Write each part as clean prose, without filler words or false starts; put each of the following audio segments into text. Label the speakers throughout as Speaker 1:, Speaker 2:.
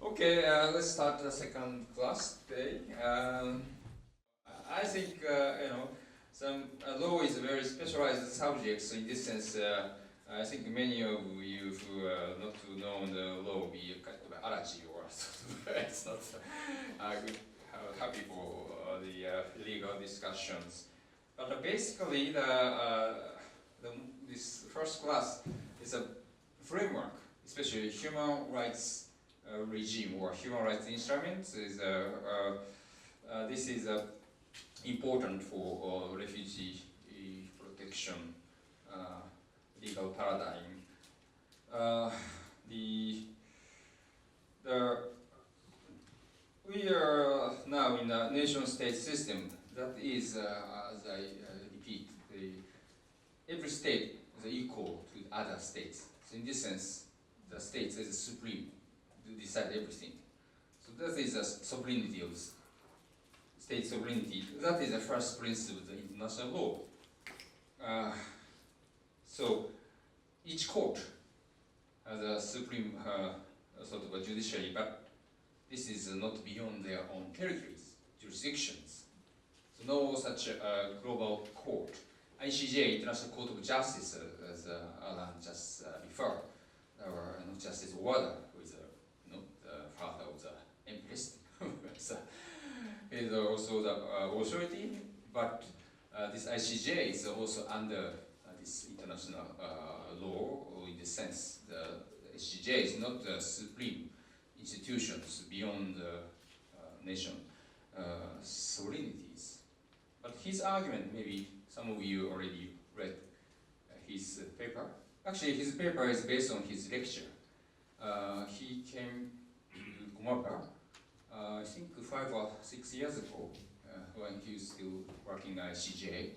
Speaker 1: Okay, let's start the second class today. I think some law is a very specialized subject. So in this sense, I think many of you who not to know the law will be kind of allergy or it's not good, happy for the legal discussions. But basically, this first class is a framework, especially human rights regime or human rights instruments. This is important for refugee protection legal paradigm. We are now in a nation-state system that is, as I repeat, every state is equal to other states. So in this sense, the state is supreme to decide everything. So that is the sovereignty of state sovereignty. That is the first principle of the international law. So each court has a supreme sort of a judiciary, but this is not beyond their own territories, jurisdictions. So no such a global court. ICJ, International Court of Justice, as Allan just referred, or Justice Wada, who is the father of the Empress, is also the authority, but this ICJ is also under this international law, or in the sense the ICJ is not the supreme institutions beyond the nation sovereignties. But his argument, maybe some of you already read his paper. Actually, his paper is based on his lecture. He came to Komapa, I think 5 or 6 years ago, when he was still working at ICJ,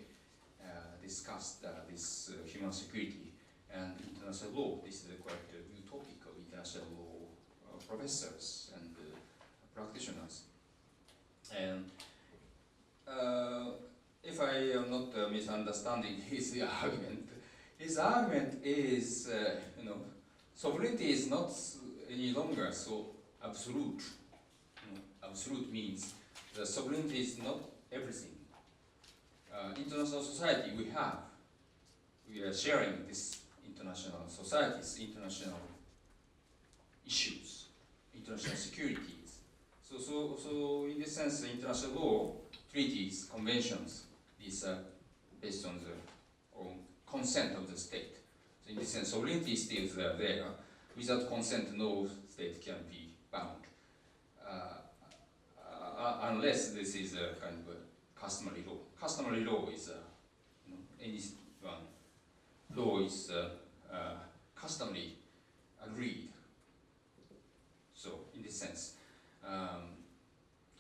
Speaker 1: discussed this human security and international law. This is quite utopical international law professors and practitioners. And if I am not misunderstanding his argument is, sovereignty is not any longer so absolute. Absolute means the sovereignty is not everything. International society we are sharing this international societies, international issues, international securities. So in this sense, the international law, treaties, conventions, these are based on the consent of the state. So in this sense, sovereignty is still there. Without consent, no state can be bound. Unless this is a kind of a customary law. Customary law is any one law is customarily agreed. So in this sense,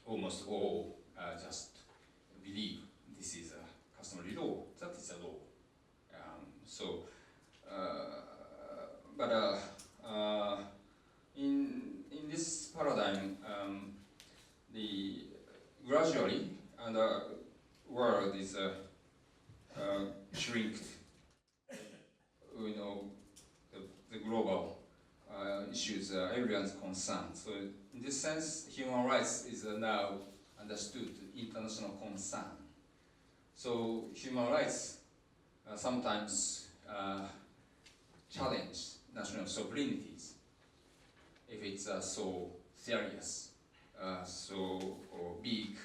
Speaker 1: almost all just believe this is a customary law. That is a law. But in this paradigm, the gradually the world is shrinked. The global issues, everyone's concerned. So in this sense, human rights is now understood international concern. So human rights sometimes challenge national sovereignties if it's so serious, so big.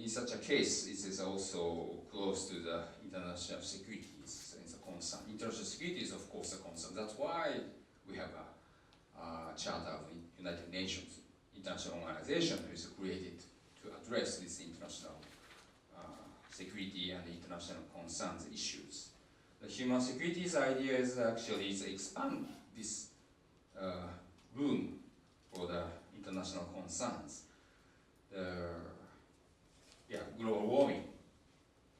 Speaker 1: In such a case, it is also close to the international securities. It's a concern. International security is, of course, a concern. That's why we have a Charter of the United Nations, international organization, which is created to address these international security and international concerns issues. The human securities idea is actually to expand this room for the international concerns. Global warming.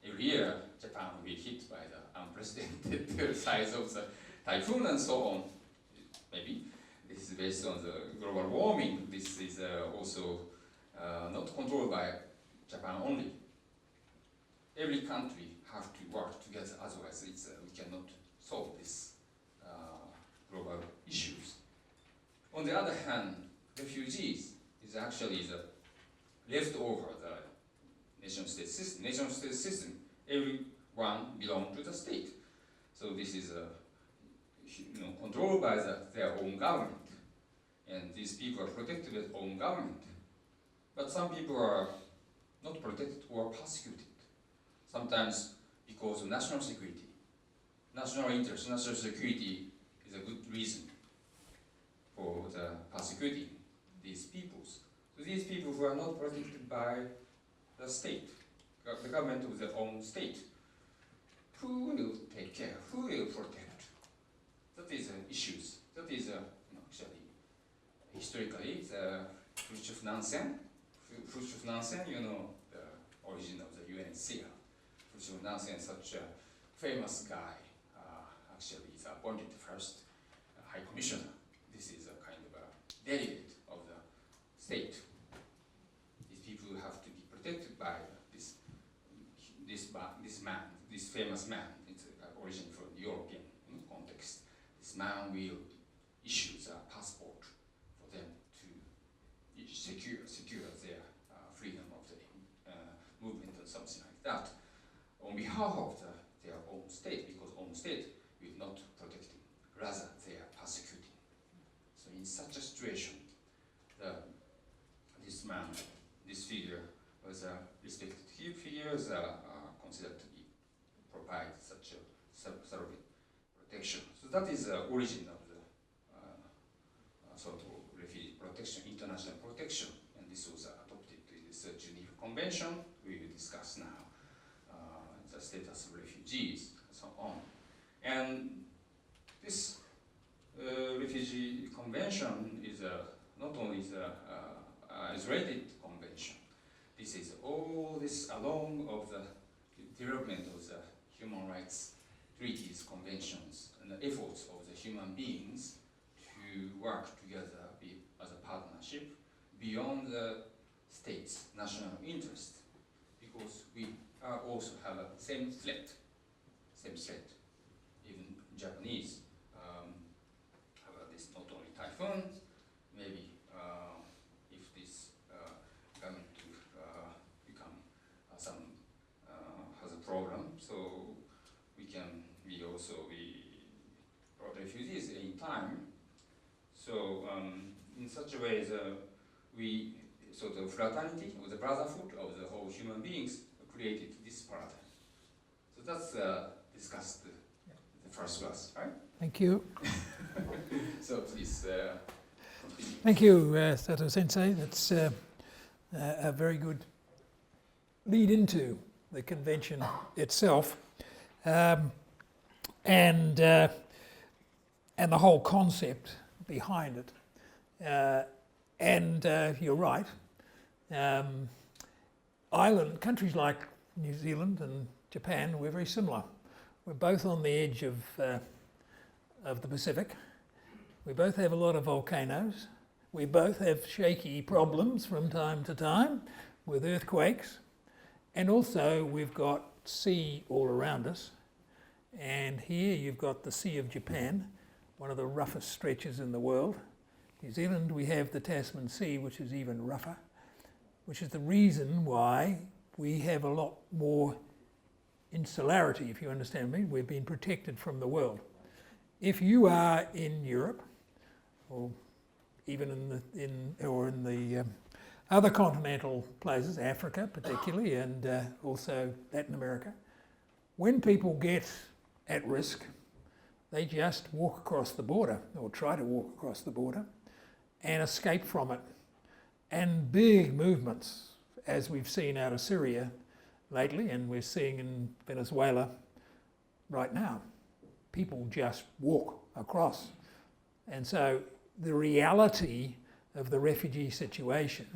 Speaker 1: Every year, Japan will be hit by the unprecedented size of the typhoon and so on. Maybe this is based on the global warming. This is also not controlled by Japan only. Every country have to work together, otherwise we cannot solve these global issues. actually the left over the nation-state system. Nation-state system, everyone belongs to the state. So this is controlled by their own government. And these people are protected by their own government. But some people are not protected or persecuted. Sometimes because of national security. National interest, national security is a good reason for the persecuting these peoples. So these people who are not protected by the state, the government of their own state, who will take care, who will protect? That is issues. That is actually historically the Khrushchev-Nansen. Khrushchev-Nansen, you know the origin of the UNHCR. Khrushchev-Nansen, such a famous guy, actually is appointed first High Commissioner. This is a kind of a delegate of the state. These people have to be protected by this man, this famous man. It's origin from the European context. This man will issue a passport for them to secure their freedom of the movement or something like that on behalf of their own state, because own state will not protect them, rather they are persecuting. So in such a situation, this man, this figure was a respected figure, considered to be provide such a surrogate protection. So that is the origin of the sort of refugee protection, international protection, and this was adopted to this Geneva Convention. We will discuss now the status of refugees and so on. And this refugee convention is not only the isolated convention. This is all this along of the development of the human rights treaties, conventions, and the efforts of the human beings to work together as a partnership beyond the state's national interest, because we also have a same threat. Even Japanese have this not only typhoons, maybe if this government become has a problem, so we can be refugees in time. So in such a way, we sort of fraternity or the brotherhood of the whole human beings created this paradigm. So that's discussed the first class, right?
Speaker 2: Thank you.
Speaker 1: So please continue.
Speaker 2: Thank you, Sato Sensei. That's a very good lead into the convention itself, and the whole concept behind it. And you're right. Countries like New Zealand and Japan, we're very similar. We're both on the edge of the Pacific. We both have a lot of volcanoes. We both have shaky problems from time to time with earthquakes. And also we've got sea all around us. And here you've got the Sea of Japan, one of the roughest stretches in the world. New Zealand, we have the Tasman Sea, which is even rougher, which is the reason why we have a lot more insularity, if you understand me. We've been protected from the world. If you are in Europe, or even in the other continental places, Africa particularly, and also Latin America, when people get at risk, they just walk across the border, or try to walk across the border, and escape from it. And big movements, as we've seen out of Syria lately, and we're seeing in Venezuela right now. People just walk across. And so the reality of the refugee situation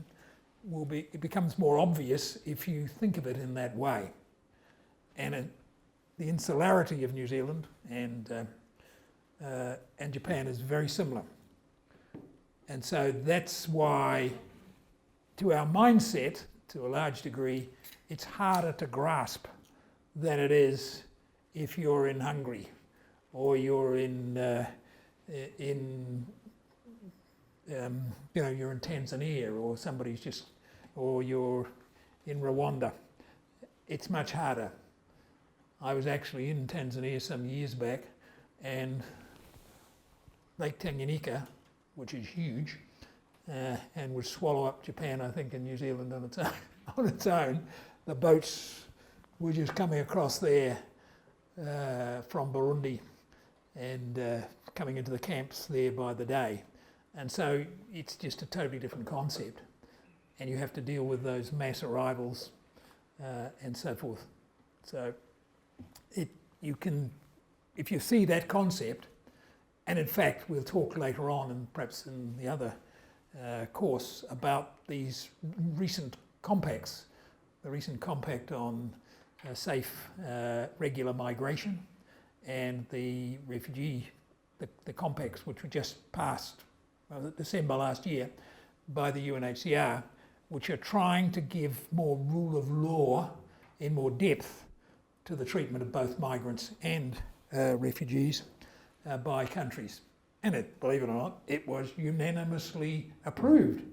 Speaker 2: it becomes more obvious if you think of it in that way. And the insularity of New Zealand and Japan is very similar. And so that's why, to our mindset, to a large degree, it's harder to grasp than it is if you're in Hungary or you're in you're in Tanzania or somebody's just, or you're in Rwanda. It's much harder. I was actually in Tanzania some years back, and Lake Tanganyika, which is huge, and would swallow up Japan, I think, and New Zealand on its own. On its own, the boats were just coming across there from Burundi and coming into the camps there by the day. And so it's just a totally different concept. And you have to deal with those mass arrivals and so forth. So you can, if you see that concept, and in fact we'll talk later on and perhaps in the other course about these recent compacts, the recent compact on safe regular migration and the refugee, the compacts which were just passed December last year by the UNHCR, which are trying to give more rule of law in more depth to the treatment of both migrants and refugees by countries. And believe it or not, it was unanimously approved.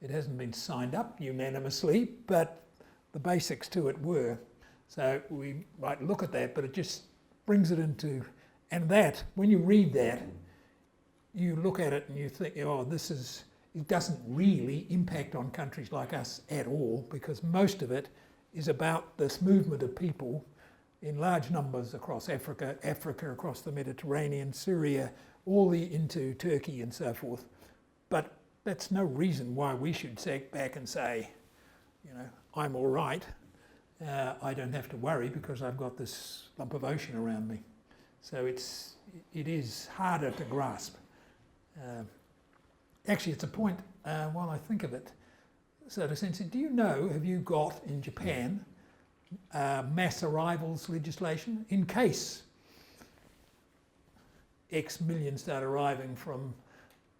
Speaker 2: It hasn't been signed up unanimously, but the basics to it were. So we might look at that, but it just brings it into, and that, when you read that, you look at it and you think, it doesn't really impact on countries like us at all, because most of it is about this movement of people in large numbers across Africa, across the Mediterranean, Syria, into Turkey and so forth. But that's no reason why we should sit back and say, I'm all right. I don't have to worry because I've got this lump of ocean around me. So it is harder to grasp. Actually, it's a point, while I think of it, so to sense it, do you know, have you got in Japan mass arrivals legislation in case X million start arriving from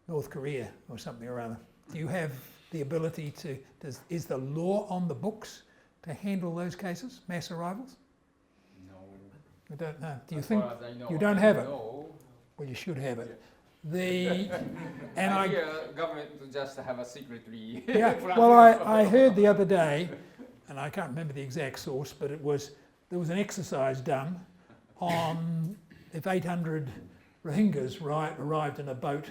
Speaker 2: North Korea or something or other? Do you have the ability to, is the law on the books to handle those cases, mass arrivals?
Speaker 1: No.
Speaker 2: I don't know. Do you
Speaker 1: As
Speaker 2: think
Speaker 1: far as I know,
Speaker 2: you don't have it?
Speaker 1: No.
Speaker 2: Well, you should have it.
Speaker 1: And I hear government just have a secretly.
Speaker 2: Yeah. Well, I heard the other day, and I can't remember the exact source, but there was an exercise done on if 800 Rohingyas arrived in a boat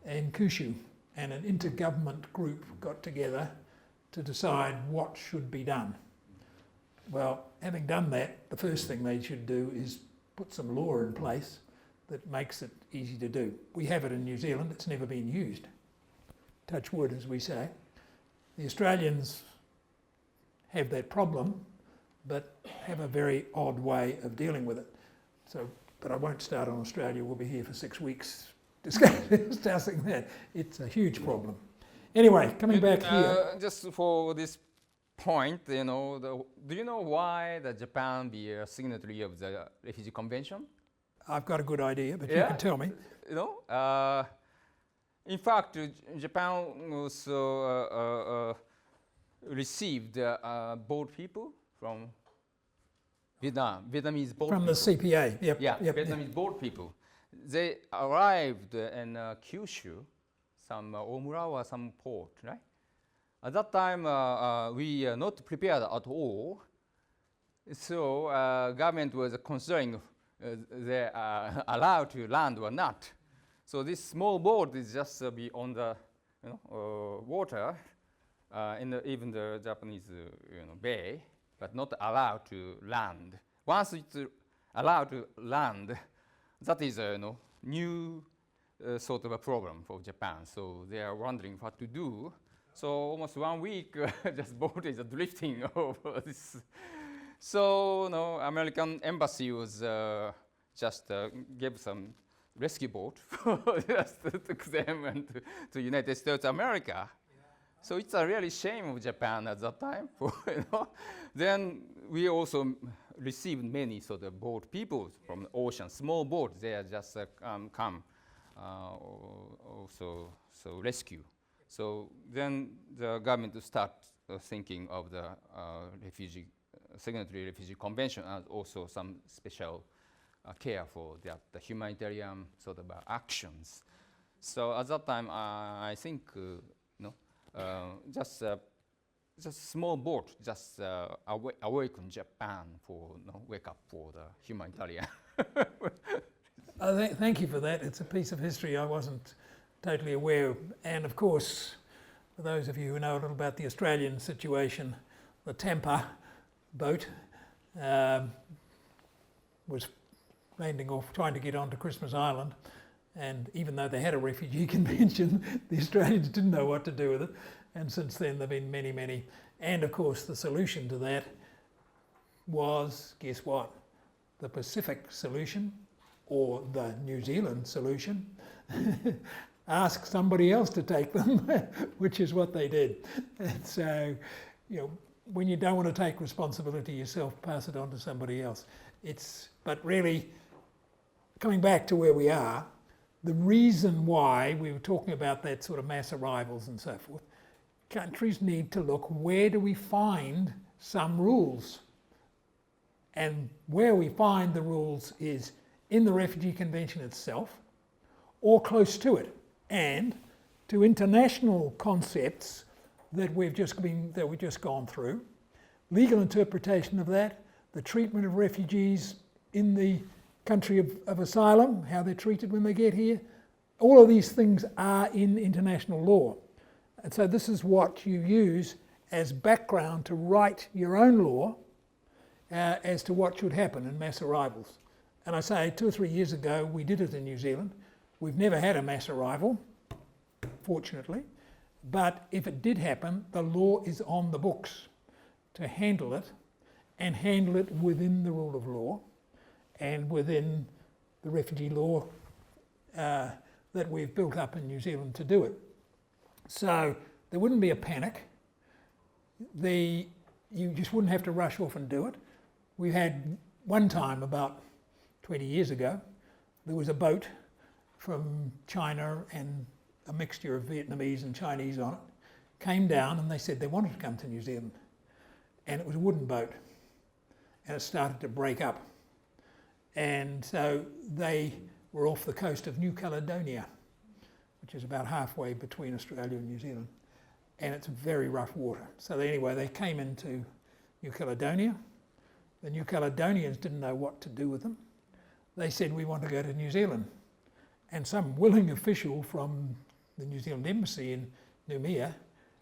Speaker 2: in Kyushu, and an intergovernment group got together to decide what should be done. Well, having done that, the first thing they should do is put some law in place that makes it easy to do. We have it in New Zealand, it's never been used. Touch wood, as we say. The Australians have that problem, but have a very odd way of dealing with it. So, but I won't start on Australia, we'll be here for 6 weeks discussing that. It's a huge problem. Anyway, coming back here.
Speaker 1: Just for this point, do you know why the Japan be a signatory of the Refugee Convention?
Speaker 2: I've got a good idea, but you can tell me.
Speaker 1: In fact, Japan also received boat people from Vietnamese boat
Speaker 2: from
Speaker 1: people.
Speaker 2: The CPA, yep.
Speaker 1: Vietnamese boat people. They arrived in Kyushu, some Omura or some port, right? At that time, we are not prepared at all. So government was considering they are allowed to land or not. So this small boat is just be on the water, even the Japanese bay, but not allowed to land. Once it's allowed to land, that is a new sort of a problem for Japan. So they are wondering what to do. So almost 1 week, just boat is drifting over this. So American embassy was just gave some rescue boat just took them and to United States of America. So it's a really shame of Japan at that time. Then we also received many sort of boat people from the ocean, small boats. They are just come also rescue. So then the government start thinking of the signatory refugee convention and also some special care for the humanitarian sort of actions.
Speaker 3: So at that time, I think just small boat just awakened Japan for wake up for the humanitarian.
Speaker 2: Thank you for that. It's a piece of history I wasn't totally aware of. And of course, for those of you who know a little about the Australian situation, the Tampa boat was landing off, trying to get onto Christmas Island. And even though they had a refugee convention, the Australians didn't know what to do with it. And since then, there have been many, many. And of course, the solution to that was, guess what? The Pacific solution, or the New Zealand solution. Ask somebody else to take them, which is what they did. And so, when you don't want to take responsibility yourself, pass it on to somebody else. But really, coming back to where we are, the reason why we were talking about that sort of mass arrivals and so forth, countries need to look, where do we find some rules? And where we find the rules is in the Refugee Convention itself, or close to it, and to international concepts that we've just gone through, legal interpretation of that, the treatment of refugees in the country of asylum, how they're treated when they get here. All of these things are in international law. And so this is what you use as background to write your own law as to what should happen in mass arrivals. And I say 2 or 3 years ago, we did it in New Zealand. We've never had a mass arrival, fortunately. But if it did happen, the law is on the books to handle it, and handle it within the rule of law and within the refugee law that we've built up in New Zealand to do it. So there wouldn't be a panic. You just wouldn't have to rush off and do it. We had one time about 20 years ago, there was a boat from China and a mixture of Vietnamese and Chinese on it, came down and they said they wanted to come to New Zealand. And it was a wooden boat. And it started to break up. And so they were off the coast of New Caledonia, which is about halfway between Australia and New Zealand. And it's very rough water. So anyway, they came into New Caledonia. The New Caledonians didn't know what to do with them. They said, we want to go to New Zealand. And some willing official from the New Zealand embassy in Noumea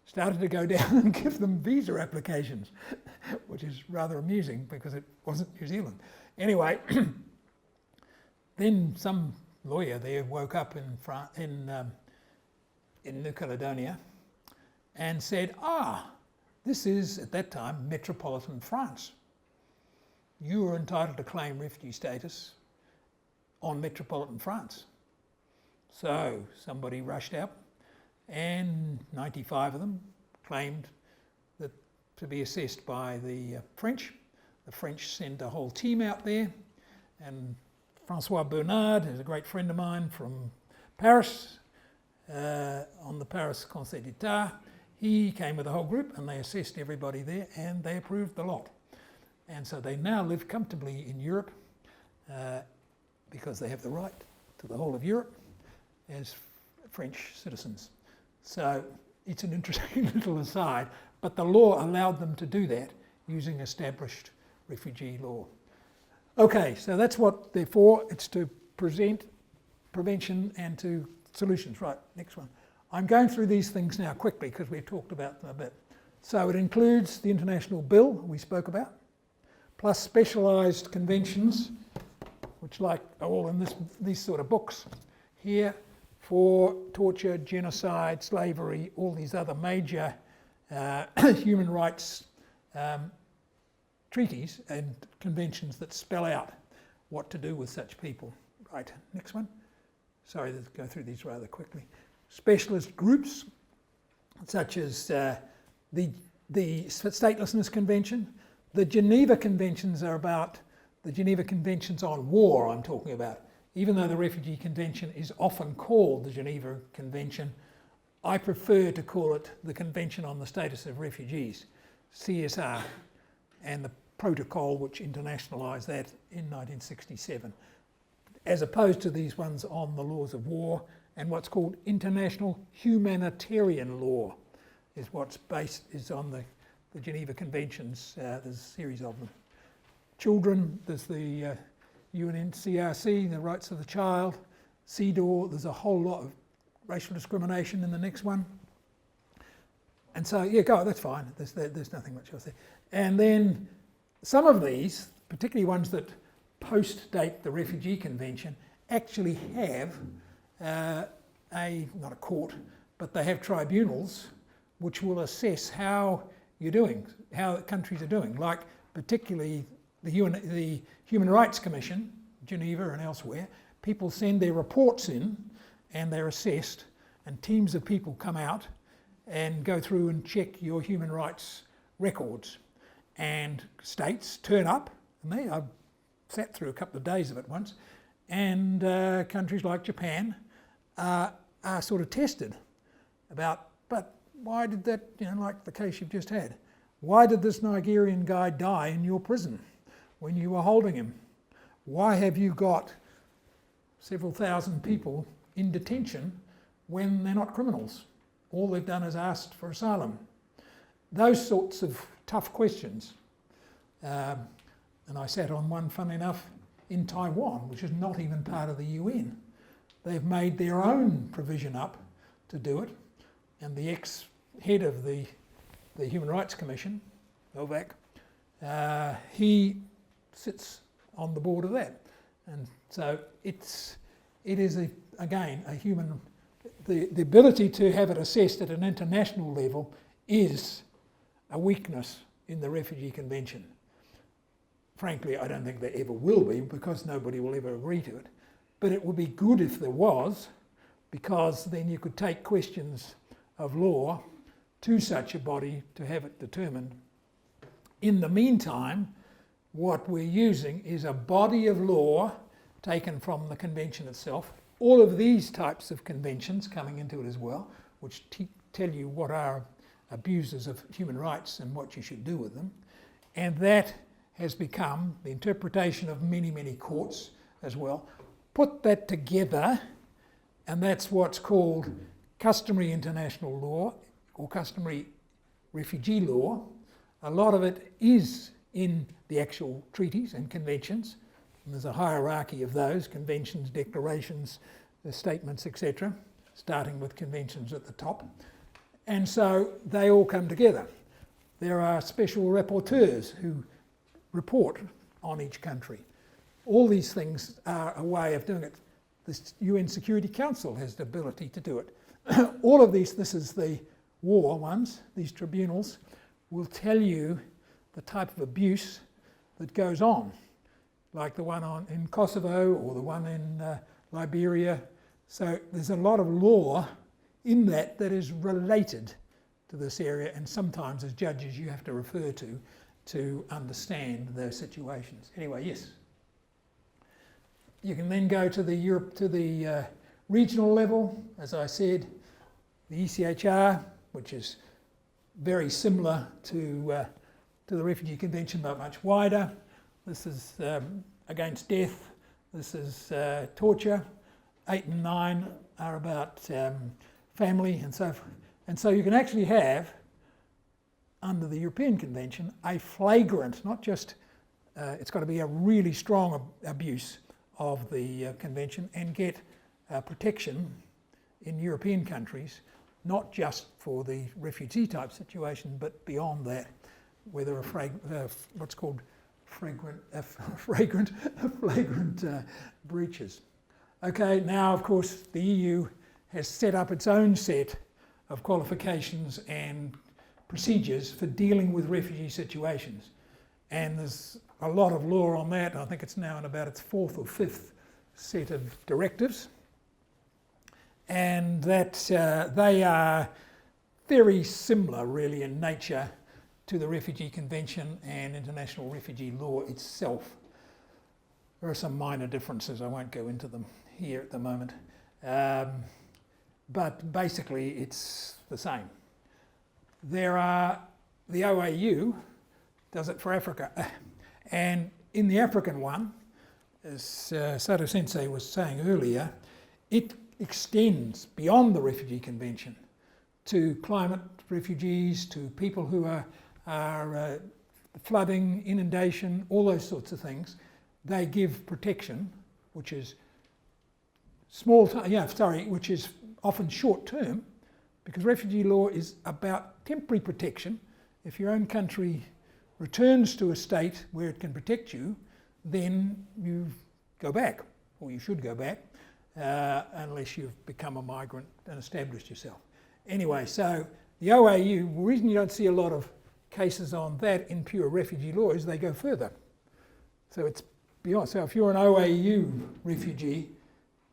Speaker 2: started to go down and give them visa applications, which is rather amusing because it wasn't New Zealand. Anyway, then some lawyer there woke up in New Caledonia and said, this is, at that time, metropolitan France. You are entitled to claim refugee status on metropolitan France. So somebody rushed out, and 95 of them claimed that to be assessed by the French. The French sent a whole team out there, and Francois Bernard is a great friend of mine from Paris, on the Paris Conseil d'État. He came with a whole group and they assessed everybody there and they approved the lot. And so they now live comfortably in Europe because they have the right to the whole of Europe as French citizens. So it's an interesting little aside, but the law allowed them to do that using established refugee law. Okay, so that's what they're for. It's to present prevention and to solutions. Right, next one. I'm going through these things now quickly because we've talked about them a bit. So it includes the international bill we spoke about, plus specialised conventions, which are all in these sort of books here, for torture, genocide, slavery, all these other major human rights treaties and conventions that spell out what to do with such people. Right, next one. Sorry, let's go through these rather quickly. Specialist groups, such as the Statelessness Convention. The Geneva Conventions are about the Geneva Conventions on war, I'm talking about. Even though the Refugee Convention is often called the Geneva Convention, I prefer to call it the Convention on the Status of Refugees, CSR, and the protocol which internationalised that in 1967, as opposed to these ones on the laws of war and what's called international humanitarian law is what's based is on the Geneva Conventions. There's a series of them. Children, there's the UNCRC, the rights of the child. CEDAW, there's a whole lot of racial discrimination in the next one. And so, yeah, go, that's fine. There's nothing much else there. And then some of these, particularly ones that post-date the Refugee Convention, actually have not a court, but they have tribunals which will assess how you're doing, how countries are doing. Like particularly the Human Rights Commission, Geneva and elsewhere, people send their reports in and they're assessed, and teams of people come out and go through and check your human rights records. And states turn up, and I've sat through a couple of days of it once, and countries like Japan are sort of tested about, but why did that, like the case you've just had, why did this Nigerian guy die in your prison when you were holding him? Why have you got several thousand people in detention when they're not criminals? All they've done is asked for asylum. Those sorts of tough questions. And I sat on one, funnily enough, in Taiwan, which is not even part of the UN. They've made their own provision up to do it, and the ex-head of the Human Rights Commission, Novak, he sits on the board of that. And so it is, again, a human... The ability to have it assessed at an international level is a weakness in the Refugee Convention. Frankly, I don't think there ever will be, because nobody will ever agree to it. But it would be good if there was, because then you could take questions of law to such a body to have it determined. In the meantime, what we're using is a body of law taken from the convention itself. All of these types of conventions coming into it as well, which tell you what are abuses of human rights and what you should do with them. And that has become the interpretation of many, many courts as well. Put that together, and that's what's called customary international law or customary refugee law. A lot of it is in the actual treaties and conventions. And there's a hierarchy of those, conventions, declarations, statements, etc., starting with conventions at the top. And so they all come together. There are special rapporteurs who report on each country. All these things are a way of doing it. The UN Security Council has the ability to do it. All of these, this is the war ones, these tribunals, will tell you the type of abuse that goes on, like the one in Kosovo or the one in Liberia. So there's a lot of law in that is related to this area, and sometimes as judges you have to refer to understand those situations. Anyway, yes. You can then go to the regional level, as I said, the ECHR, which is very similar to the Refugee Convention but much wider. This is against death. This is torture. 8 and 9 are about family and so forth. And so you can actually have, under the European Convention, a flagrant, not just, it's got to be a really strong abuse of the Convention, and get protection in European countries, not just for the refugee type situation, but beyond that, whether what's called flagrant breaches. Okay, now of course the EU has set up its own set of qualifications and procedures for dealing with refugee situations. And there's a lot of law on that. I think it's now in about its 4th or 5th set of directives. And that they are very similar really in nature to the Refugee Convention and international refugee law itself. There are some minor differences, I won't go into them here at the moment. But basically it's the same. There are, the OAU does it for Africa. And in the African one, as Sato Sensei was saying earlier, it extends beyond the Refugee Convention to climate refugees, to people who are flooding, inundation, all those sorts of things. They give protection, which is which is often short term, because refugee law is about temporary protection. If your own country returns to a state where it can protect you, then you go back, or you should go back, unless you've become a migrant and established yourself. Anyway, so the OAU, the reason you don't see a lot of cases on that in pure refugee law is they go further. So it's beyond. So if you're an OAU refugee,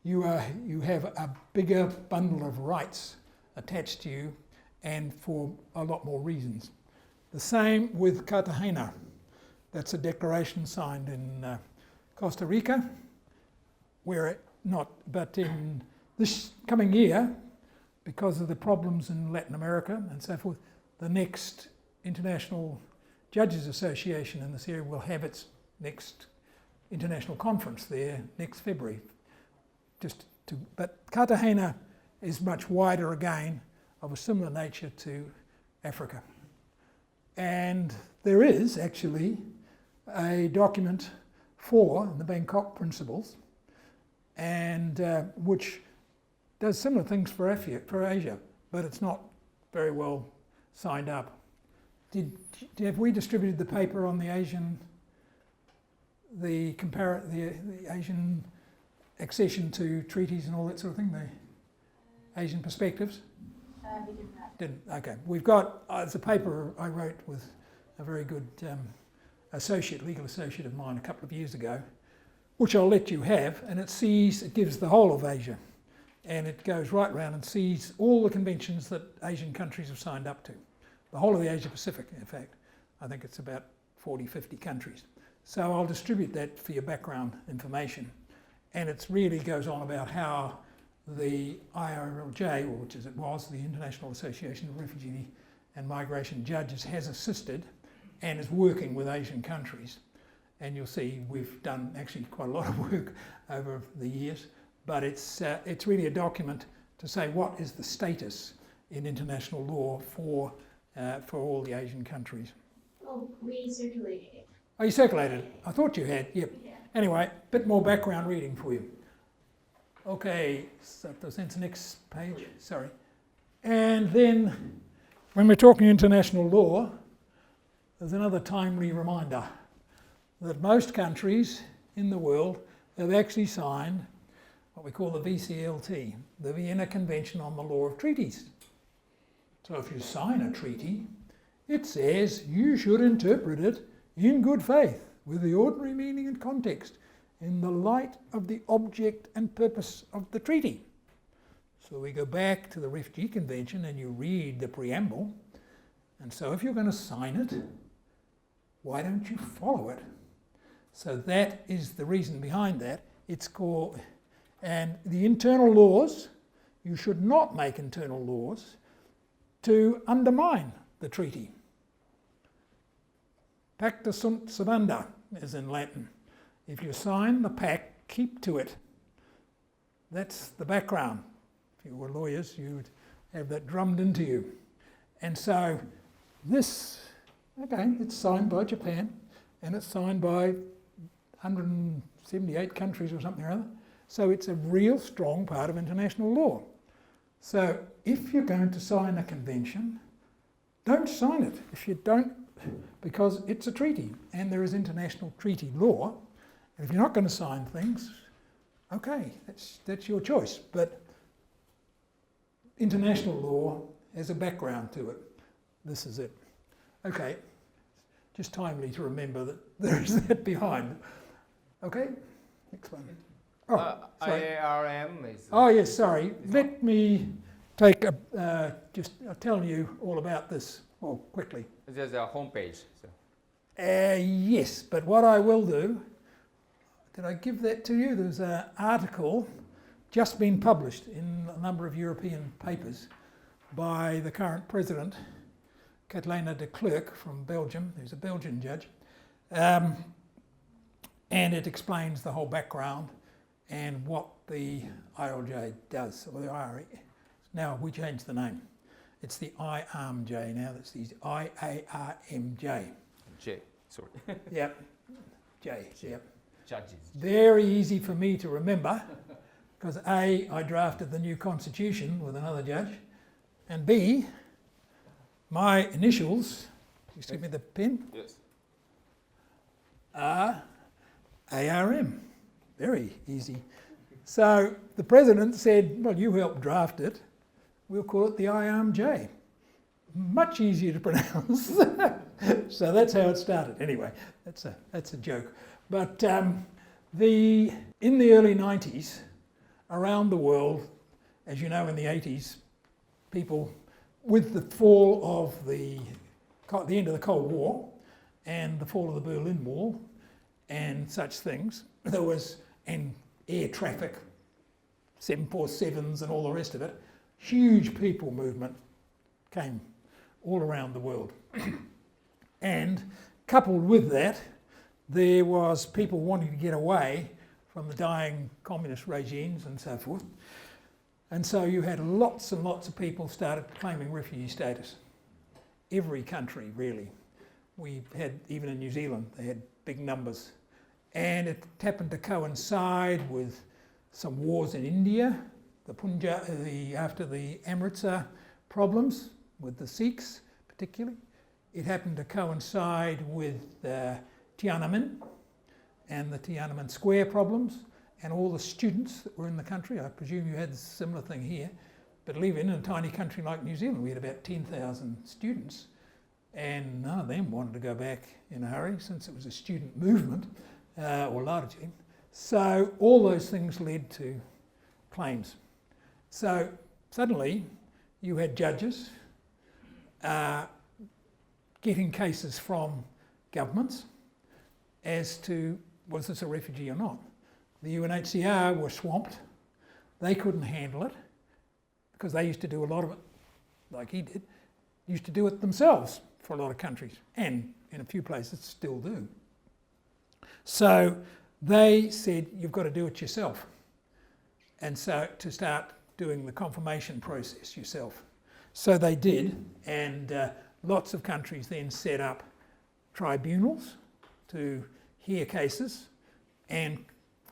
Speaker 2: you have a bigger bundle of rights attached to you, and for a lot more reasons. The same with Cartagena. That's a declaration signed in Costa Rica, but in this coming year, because of the problems in Latin America and so forth, the next International Judges Association in this area will have its next international conference there next February. But Cartagena is much wider again, of a similar nature to Africa. And there is actually a document for the Bangkok Principles, and which does similar things for Asia, but it's not very well signed up. Have we distributed the paper on the Asian accession to treaties and all that sort of thing, the Asian perspectives?
Speaker 4: We did not.
Speaker 2: Didn't? Okay. We've got, it's a paper I wrote with a very good legal associate of mine a couple of years ago, which I'll let you have, and it gives the whole of Asia, and it goes right round and sees all the conventions that Asian countries have signed up to. The whole of the Asia Pacific, in fact. I think it's about 40, 50 countries. So I'll distribute that for your background information. And it really goes on about how the IRLJ, or which as it was, the International Association of Refugee and Migration Judges, has assisted and is working with Asian countries. And you'll see we've done actually quite a lot of work over the years, but it's really a document to say what is the status in international law for all the Asian countries.
Speaker 4: Oh, we circulated it.
Speaker 2: Oh, you circulated it? I thought you had, yep.
Speaker 4: Yeah.
Speaker 2: Anyway, a bit more background reading for you. Okay, so that's the next page, sorry. And then, when we're talking international law, there's another timely reminder that most countries in the world have actually signed what we call the VCLT, the Vienna Convention on the Law of Treaties. So if you sign a treaty, it says you should interpret it in good faith, with the ordinary meaning and context, in the light of the object and purpose of the treaty. So we go back to the Refugee Convention and you read the preamble, and so if you're going to sign it, why don't you follow it? So that is the reason behind that. It's called, and the internal laws, you should not make internal laws to undermine the treaty. Pacta sunt servanda, as in Latin. If you sign the pact, keep to it. That's the background. If you were lawyers, you would have that drummed into you. And so this, again, it's signed by Japan, and it's signed by 178 countries or something or other. So it's a real strong part of international law. So if you're going to sign a convention, don't sign it. If you don't, because it's a treaty, and there is international treaty law. And if you're not going to sign things, okay, that's your choice. But international law has a background to it. This is it. Okay, just timely to remember that there is that behind. Okay, next one. Oh, sorry.
Speaker 3: IARM is...
Speaker 2: Oh yes, sorry. Let me take I'll tell you all about this quickly.
Speaker 3: There's a homepage. So.
Speaker 2: Yes, but what I will do, did I give that to you? There's an article just been published in a number of European papers by the current president, Catalina de Klerk from Belgium, who's a Belgian judge. And it explains the whole background and what the ILJ does, or the IRE. Now we changed the name. It's the IARMJ now, that's the IARMJ.
Speaker 3: J, sorry.
Speaker 2: Yep, J, yep.
Speaker 3: Judges.
Speaker 2: Very easy for me to remember, because A, I drafted the new constitution with another judge, and B, my initials, just give me the pen,
Speaker 3: Yes.
Speaker 2: are ARM. Very easy. So the president said, well, you helped draft it, we'll call it the IARMJ. Much easier to pronounce. So that's how it started. Anyway, that's a joke. But in the early 90s, around the world, as you know, in the 80s, people, with the fall of the end of the Cold War and the fall of the Berlin Wall and such things, there was, and air traffic, 747s and all the rest of it, huge people movement came all around the world. And coupled with that, there was people wanting to get away from the dying communist regimes and so forth. And so you had lots and lots of people started claiming refugee status. Every country, really. We had, even in New Zealand, they had big numbers. And it happened to coincide with some wars in India, the Punjab, after the Amritsar problems with the Sikhs particularly. It happened to coincide with Tiananmen and the Tiananmen Square problems and all the students that were in the country. I presume you had a similar thing here, but even in a tiny country like New Zealand, we had about 10,000 students, and none of them wanted to go back in a hurry since it was a student movement, or largely. So all those things led to claims. So suddenly you had judges getting cases from governments as to was this a refugee or not. The UNHCR were swamped. They couldn't handle it because they used to do a lot of it, like he did, used to do it themselves for a lot of countries, and in a few places still do. So they said, you've got to do it yourself. And so to start doing the confirmation process yourself. So they did, and lots of countries then set up tribunals to hear cases and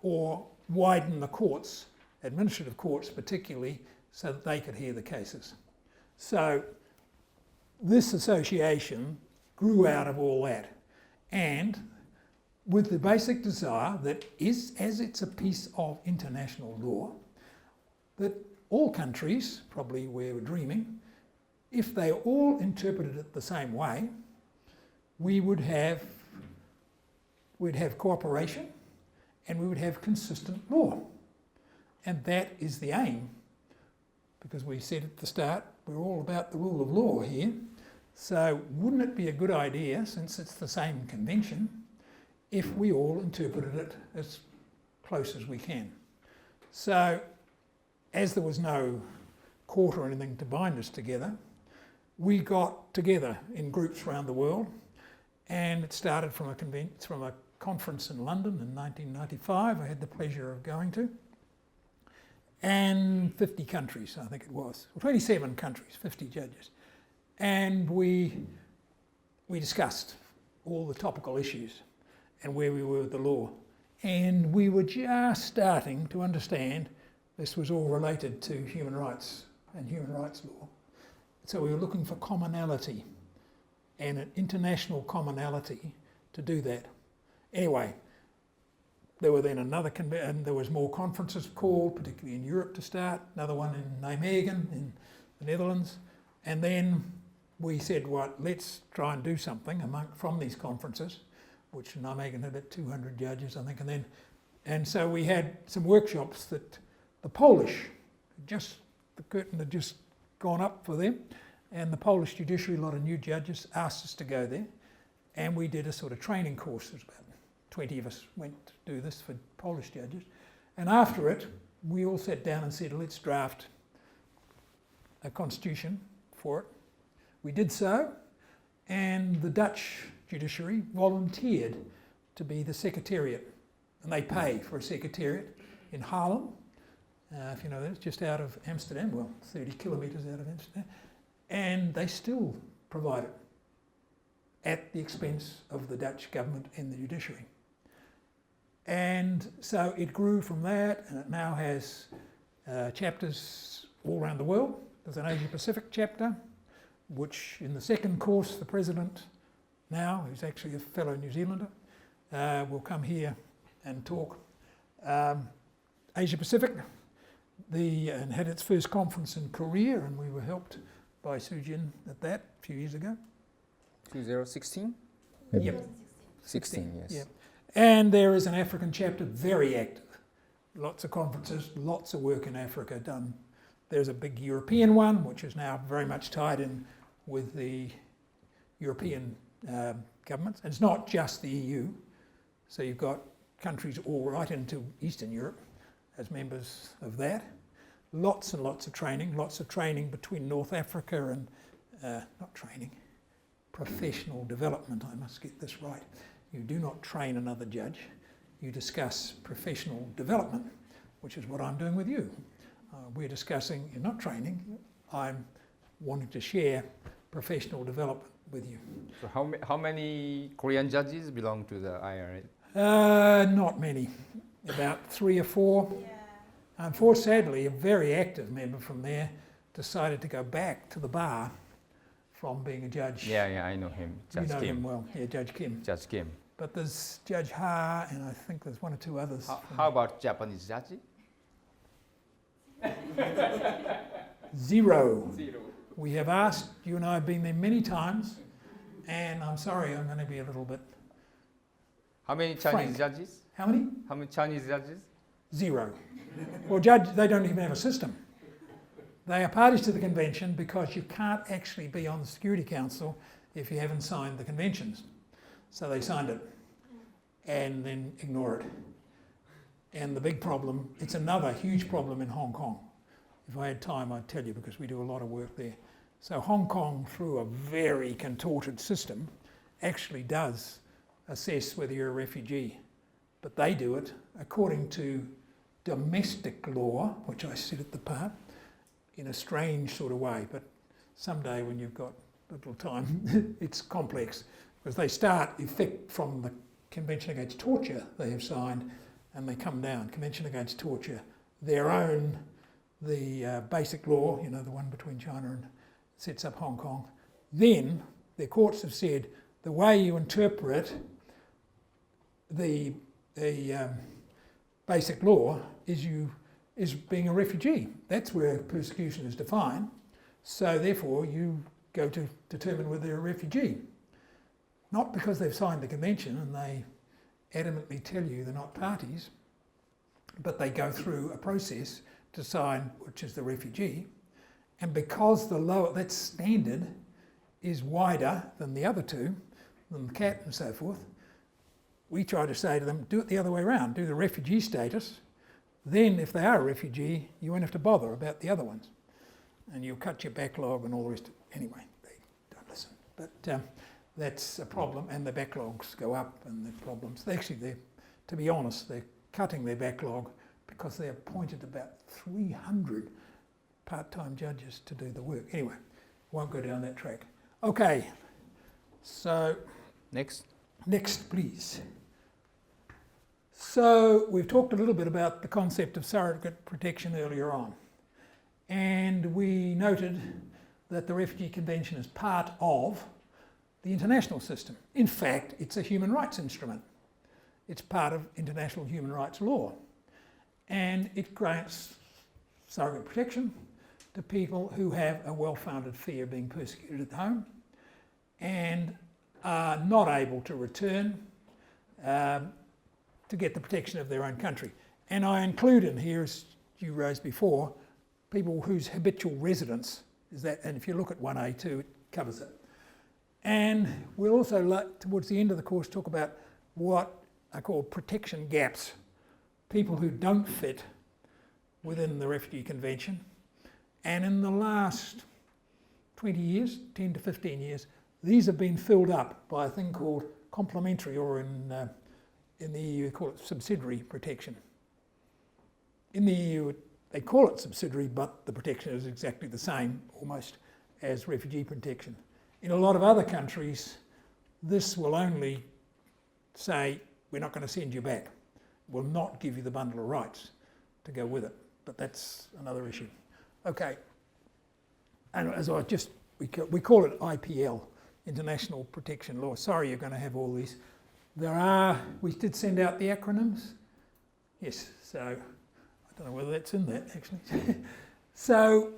Speaker 2: or widen the courts, administrative courts particularly, so that they could hear the cases. So this association grew out of all that, and with the basic desire that is, as it's a piece of international law, that all countries, probably where we're dreaming, if they all interpreted it the same way, we'd have cooperation and we would have consistent law. And that is the aim, because we said at the start, we're all about the rule of law here. So wouldn't it be a good idea, since it's the same convention, if we all interpreted it as close as we can? So as there was no court or anything to bind us together, we got together in groups around the world, and it started from a conference in London in 1995 I had the pleasure of going to, and 50 countries I think it was, 27 countries, 50 judges, and we discussed all the topical issues and where we were with the law, and we were just starting to understand this was all related to human rights and human rights law. So we were looking for commonality and an international commonality to do that. Anyway, there were then and there was more conferences called, particularly in Europe to start, another one in Nijmegen in the Netherlands, and then we said, let's try and do something from these conferences, which Nijmegen had about 200 judges, I think, and so we had some workshops that the Polish, the curtain had just gone up for them, and the Polish judiciary, a lot of new judges, asked us to go there, and we did a sort of training course. There was about 20 of us went to do this for Polish judges, and after it we all sat down and said, let's draft a constitution for it. We did so, and the Dutch judiciary volunteered to be the secretariat, and they pay for a secretariat, in Haarlem, if you know that, it's just out of Amsterdam, well, 30 kilometres out of Amsterdam, and they still provide it at the expense of the Dutch government and the judiciary. And so it grew from that, and it now has chapters all around the world. There's an Asia Pacific chapter, which in the second course, the president now, who's actually a fellow New Zealander, will come here and talk. Asia Pacific, and had its first conference in Korea, and we were helped by Sujin at that a few years ago.
Speaker 3: 2016?
Speaker 2: Yep.
Speaker 3: 16, yes.
Speaker 2: Yep. And there is an African chapter, very active. Lots of conferences, lots of work in Africa done. There's a big European one, which is now very much tied in with the European governments. And it's not just the EU. So you've got countries all right into Eastern Europe as members of that. Lots and lots of training between North Africa and, not training, professional development, I must get this right. You do not train another judge, you discuss professional development, which is what I'm doing with you. We're discussing, you're not training, I'm wanting to share professional development with you.
Speaker 3: So how many Korean judges belong to the IRA?
Speaker 2: Not many, about 3 or 4.
Speaker 4: Yeah.
Speaker 2: Unfortunately, a very active member from there decided to go back to the bar from being a judge.
Speaker 3: Yeah, I know him.
Speaker 2: You
Speaker 3: Judge
Speaker 2: know
Speaker 3: Kim.
Speaker 2: him well, yeah, Judge Kim.
Speaker 3: Judge Kim.
Speaker 2: But there's Judge Ha, and I think there's 1 or 2 others.
Speaker 3: How about Japanese judge?
Speaker 2: 0.
Speaker 3: 0.
Speaker 2: We have asked, you and I have been there many times, and I'm sorry, I'm going to be a little bit...
Speaker 3: How many Chinese
Speaker 2: Frank.
Speaker 3: judges?
Speaker 2: How many?
Speaker 3: How many Chinese judges?
Speaker 2: 0. Well, Judge, they don't even have a system. They are parties to the convention because you can't actually be on the Security Council if you haven't signed the conventions. So they signed it and then ignore it. And the big problem, it's another huge problem in Hong Kong. If I had time, I'd tell you because we do a lot of work there. So Hong Kong, through a very contorted system, actually does assess whether you're a refugee. But they do it according to domestic law, which I sit at the part, in a strange sort of way. But someday when you've got a little time, it's complex. Because they start effect from the Convention Against Torture they have signed, and they come down. Convention Against Torture, their own, the basic law, you know, the one between China and sets up Hong Kong. Then their courts have said the way you interpret the basic law is being a refugee. That's where persecution is defined. So therefore you go to determine whether they're a refugee. Not because they've signed the convention and they adamantly tell you they're not parties, but they go through a process to decide which is the refugee. And because that standard is wider than the other two, than the CAT and so forth, we try to say to them, do it the other way around, do the refugee status, then if they are a refugee, you won't have to bother about the other ones. And you'll cut your backlog and all the rest of it. Anyway, they don't listen. But that's a problem, and the backlogs go up and the problems. To be honest, they're cutting their backlog because they appointed about 300 part-time judges to do the work. Anyway, won't go down that track. Okay, so
Speaker 3: Next,
Speaker 2: please. So we've talked a little bit about the concept of surrogate protection earlier on, and we noted that the Refugee Convention is part of the international system. In fact, it's a human rights instrument. It's part of international human rights law, and it grants surrogate protection to people who have a well-founded fear of being persecuted at home and are not able to return to get the protection of their own country. And I include in here, as you raised before, people whose habitual residence is that, and if you look at 1A2, it covers it. And we'll also, towards the end of the course, talk about what are called protection gaps, people who don't fit within the Refugee Convention. And in the last 20 years, 10 to 15 years, these have been filled up by a thing called complementary, or in the EU, call it subsidiary protection. in the EU, they call it subsidiary, but the protection is exactly the same, almost, as refugee protection. In a lot of other countries, this will only say, we're not going to send you back. Will not give you the bundle of rights to go with it. But that's another issue. Okay. And as we call it IPL, International Protection Law. Sorry, you're going to have all these. We did send out the acronyms. Yes, so I don't know whether that's in that actually. So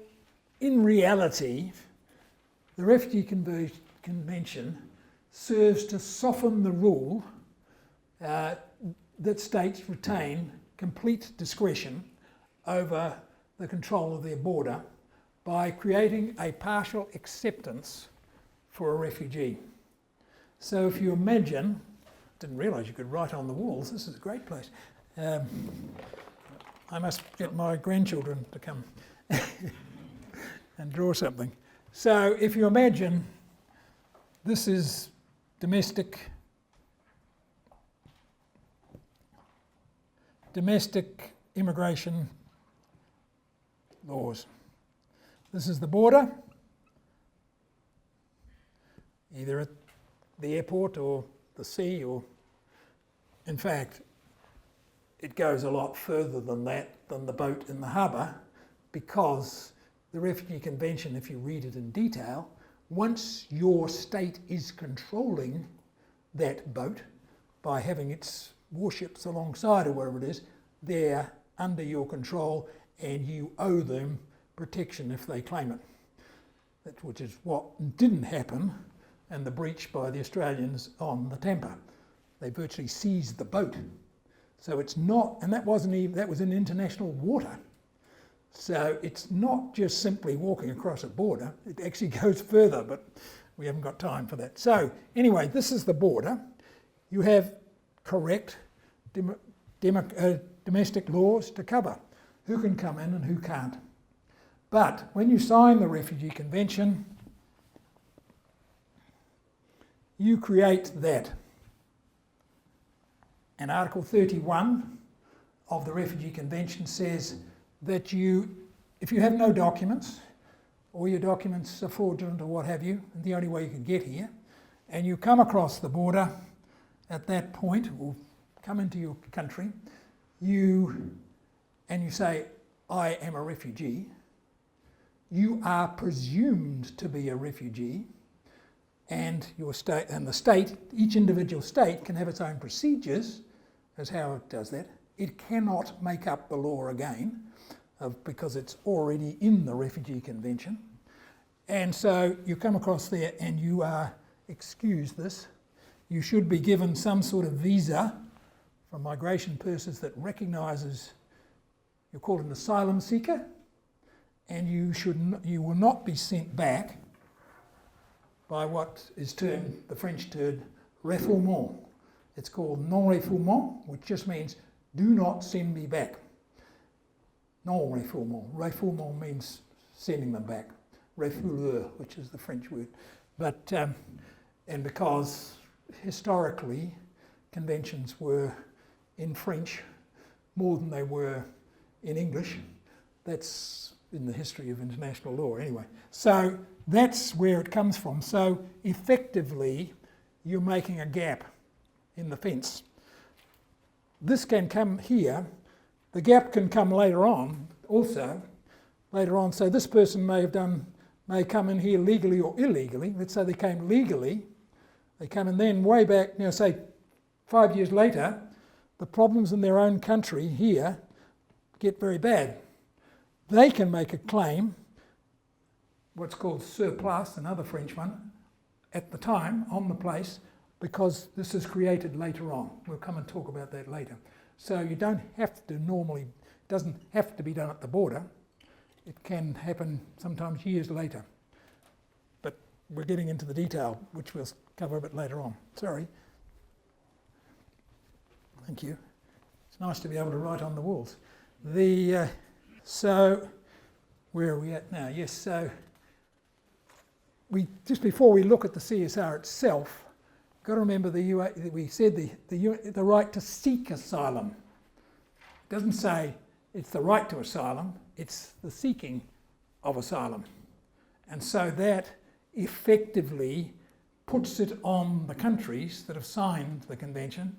Speaker 2: in reality, the Refugee Convention serves to soften the rule that states retain complete discretion over the control of their border by creating a partial acceptance for a refugee. So if you imagine, didn't realise you could write on the walls, this is a great place. I must get my grandchildren to come and draw something. So if you imagine this is domestic immigration laws. This is the border, either at the airport or the sea, or in fact it goes a lot further than that, than the boat in the harbour, because the Refugee Convention, if you read it in detail, once your state is controlling that boat by having its warships alongside or wherever it is, they're under your control and you owe them protection if they claim it. Which is what didn't happen in the breach by the Australians on the Tampa. They virtually seized the boat. So it's not, and that was in international water. So it's not just simply walking across a border, it actually goes further, but we haven't got time for that. So anyway, this is the border. You have correct domestic laws to cover who can come in and who can't. But when you sign the Refugee Convention, you create that. And Article 31 of the Refugee Convention says that if you have no documents, or your documents are fraudulent or what have you, and the only way you can get here, and you come across the border at that point, or come into your country, and you say, I am a refugee, you are presumed to be a refugee, and your state, and the state, each individual state can have its own procedures as how it does that. It cannot make up the law again because it's already in the Refugee Convention. And so you come across there and you are excused this. You should be given some sort of visa for migration purposes that recognises you're called an asylum seeker, and you will not be sent back by what is termed, the French term, refoulement. It's called non-refoulement, which just means do not send me back. Non-refoulement. Refoulement means sending them back. Refouleur, which is the French word. But, and because historically conventions were in French more than they were in English, that's in the history of international law anyway. So that's where it comes from. So effectively, you're making a gap in the fence. This can come here. The gap can come later on also. Later on, so this person may come in here legally or illegally. Let's say they came legally. They come in then way back, say 5 years later, the problems in their own country here get very bad. They can make a claim, what's called surplus, another French one, at the time, on the place, because this is created later on. We'll come and talk about that later. So you don't have to normally, it doesn't have to be done at the border. It can happen sometimes years later. But we're getting into the detail, which we'll cover a bit later on. Sorry. Thank you. It's nice to be able to write on the walls. So, where are we at now? Yes, so just before we look at the CSR itself, you've got to remember we said the right to seek asylum. It doesn't say it's the right to asylum, it's the seeking of asylum. And so that effectively puts it on the countries that have signed the convention,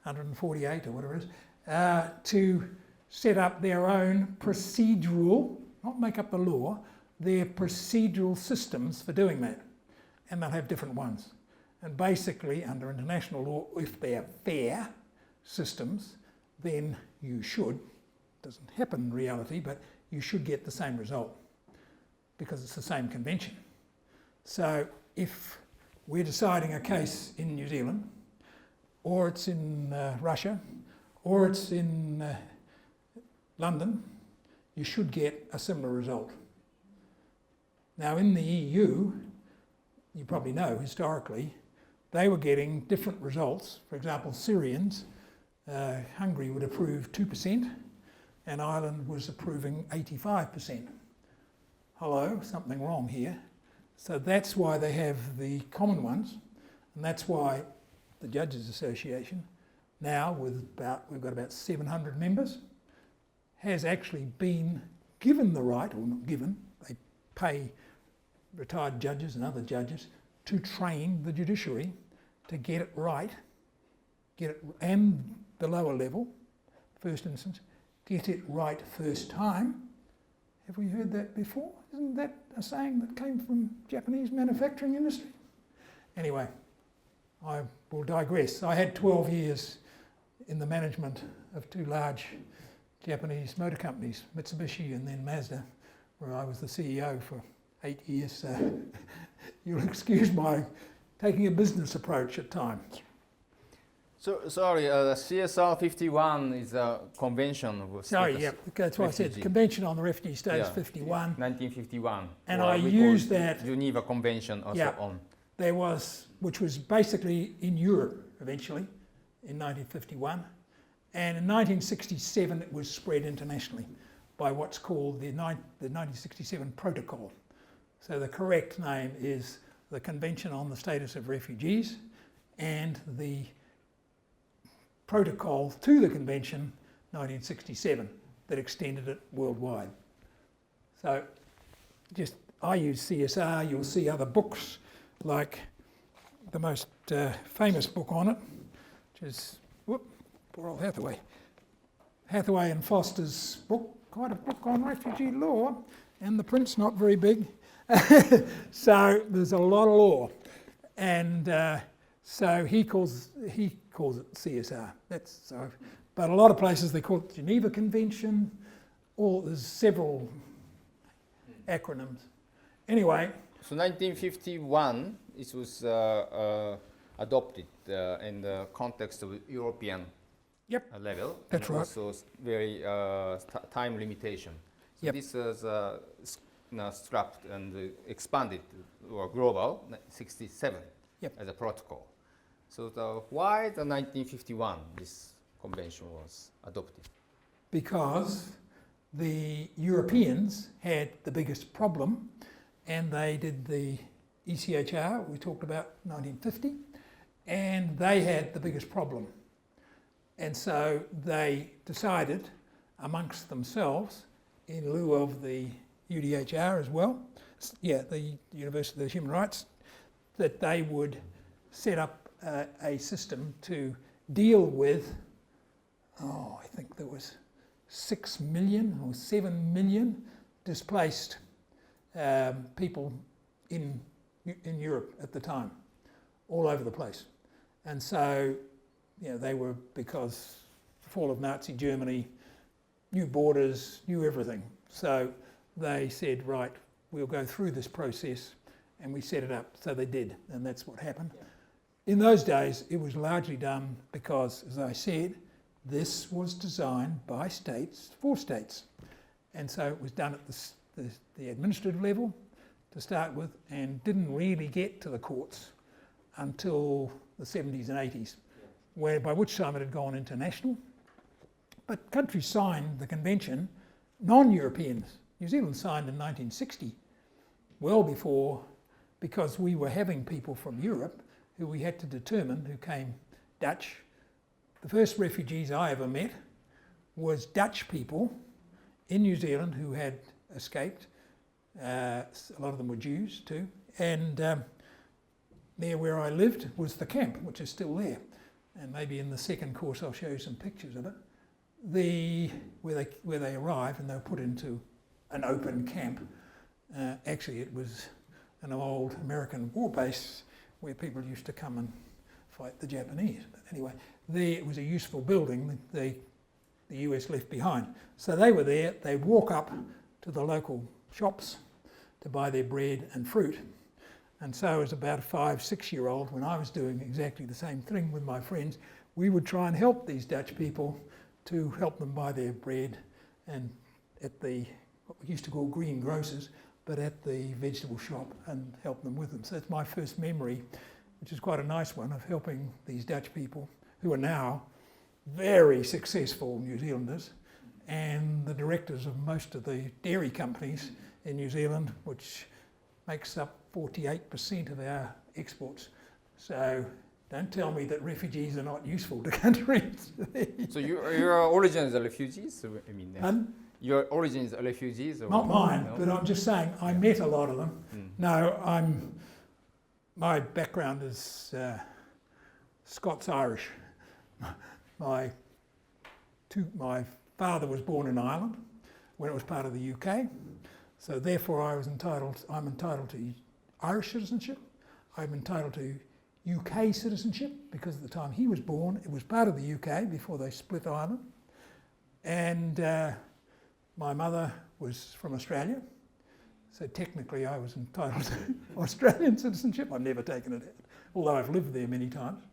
Speaker 2: 148 or whatever it is, to set up their own procedural, not make up the law, their procedural systems for doing that. And they'll have different ones. And basically, under international law, if they are fair systems, then you should, doesn't happen in reality, but you should get the same result because it's the same convention. So if we're deciding a case in New Zealand, or it's in Russia, or it's in London, you should get a similar result. Now in the EU, you probably know historically, they were getting different results. For example, Syrians, Hungary would approve 2%, and Ireland was approving 85%. Hello, something wrong here. So that's why they have the common ones, and that's why the Judges Association, now we've got about 700 members, has actually been given the right, or not given, they pay retired judges and other judges to train the judiciary to get it right, and the lower level, first instance, get it right first time. Have we heard that before? Isn't that a saying that came from Japanese manufacturing industry? Anyway, I will digress. I had 12 years in the management of two large Japanese motor companies, Mitsubishi and then Mazda, where I was the CEO for 8 years. So you'll excuse my taking a business approach at times.
Speaker 3: So sorry, CSR 51 is a convention of
Speaker 2: Sorry, yeah, that's what I said. Convention on the Refugee Status 51.
Speaker 3: 1951.
Speaker 2: And I used that.
Speaker 3: Geneva Convention also on.
Speaker 2: There was, which was basically in Europe eventually, in 1951. And in 1967 it was spread internationally by what's called the 1967 Protocol. So the correct name is the Convention on the Status of Refugees and the Protocol to the Convention 1967 that extended it worldwide. So just, I use CSR, you'll see other books like the most famous book on it, which is, poor old Hathaway. Hathaway and Foster's book, quite a book on refugee law, and the print's not very big. So there's a lot of law. And so he calls it CSR. That's so. But a lot of places they call it Geneva Convention, or there's several acronyms. Anyway.
Speaker 3: So 1951, it was adopted in the context of European level.
Speaker 2: That's
Speaker 3: and
Speaker 2: right.
Speaker 3: Also very time limitation. So this was strapped and expanded or global 67 as a protocol. So why the 1951 this convention was adopted? Because
Speaker 2: the Europeans had the biggest problem, and they did the ECHR, we talked about 1950, and they had the biggest problem. And so they decided amongst themselves, in lieu of the UDHR as well, the University of Human Rights, that they would set up a system to deal with, I think there was 6 million or 7 million displaced people in Europe at the time, all over the place. And so, they were, because the fall of Nazi Germany, new borders, new everything. So they said, right, we'll go through this process, and we set it up. So they did, and that's what happened. In those days, it was largely done because, as I said, this was designed by states, for states. And so it was done at the administrative level to start with, and didn't really get to the courts until the 70s and 80s, by which time it had gone international. But countries signed the convention, non-Europeans. New Zealand signed in 1960, well before, because we were having people from Europe who we had to determine, who came Dutch. The first refugees I ever met was Dutch people in New Zealand who had escaped. A lot of them were Jews too. And there where I lived was the camp, which is still there. And maybe in the second course I'll show you some pictures of it. Where they arrived and they were put into an open camp. Actually it was an old American war base where people used to come and fight the Japanese. But anyway, it was a useful building that the US left behind. So they were there, they'd walk up to the local shops to buy their bread and fruit. And so as about a 5-6-year-old, when I was doing exactly the same thing with my friends, we would try and help these Dutch people to help them buy their bread and at what we used to call greengrocers, but at the vegetable shop and help them with them. So that's my first memory, which is quite a nice one, of helping these Dutch people who are now very successful New Zealanders and the directors of most of the dairy companies in New Zealand, which makes up 48% of our exports. So don't tell me that refugees are not useful to countries.
Speaker 3: So your origins are refugees? I mean, your origins are refugees? Or
Speaker 2: not mine,
Speaker 3: no?
Speaker 2: but I'm just saying I met a lot of them. No, my background is Scots-Irish. My father was born in Ireland when it was part of the UK, so therefore I'm entitled to Irish citizenship. I'm entitled to UK citizenship because at the time he was born, it was part of the UK before they split Ireland. And my mother was from Australia, so technically I was entitled to Australian citizenship. I've never taken it, although I've lived there many times.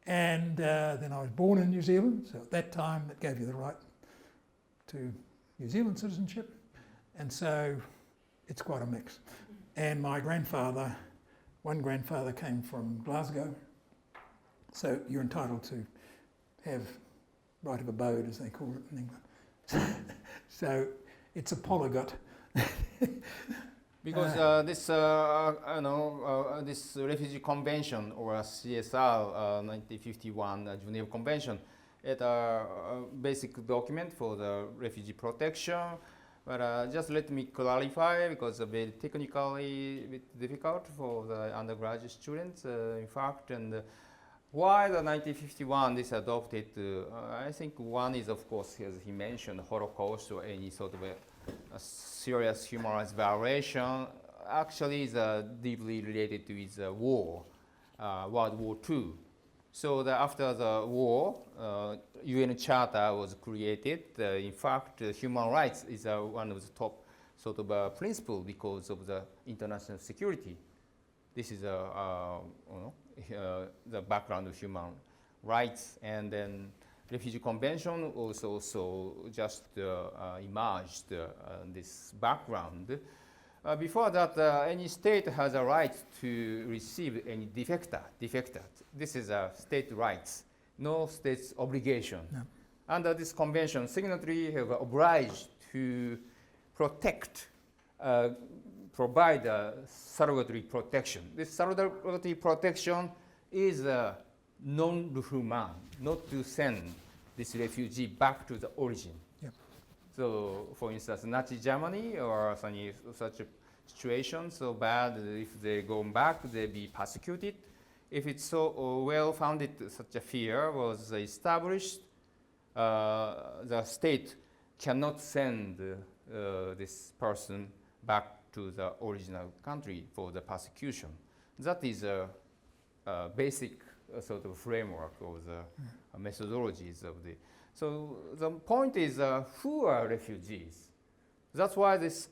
Speaker 2: And then I was born in New Zealand, so at that time it gave you the right to New Zealand citizenship. And so it's quite a mix. And my one grandfather came from Glasgow, so you're entitled to have right of abode, as they call it in England. So it's a polyglot.
Speaker 3: Because this Refugee Convention, or CSR 1951 Geneva Convention, it's a basic document for the refugee protection. But just let me clarify, because it's very technically a bit difficult for the undergraduate students, in fact. And why the 1951 is adopted, I think one is, of course, as he mentioned, Holocaust or any sort of a serious human rights violation actually is deeply related to its war, World War II. So after the war, UN Charter was created. In fact, human rights is one of the top sort of principle because of the international security. This is the background of human rights. And then Refugee Convention also just emerged this background. Before that, any state has a right to receive any defector. This is a state rights, no state's obligation. No. Under this convention, signatories have obliged to protect, provide salutary protection. This salutary protection is non-refoulement, not to send this refugee back to the origin. Yep. So, for instance, Nazi Germany or such a situation so bad, if they go back, they'll be persecuted. If it's so well-founded, such a fear was established, the state cannot send this person back to the original country for the persecution. That is a basic sort of framework of the methodologies of the. So the point is, who are refugees? That's why this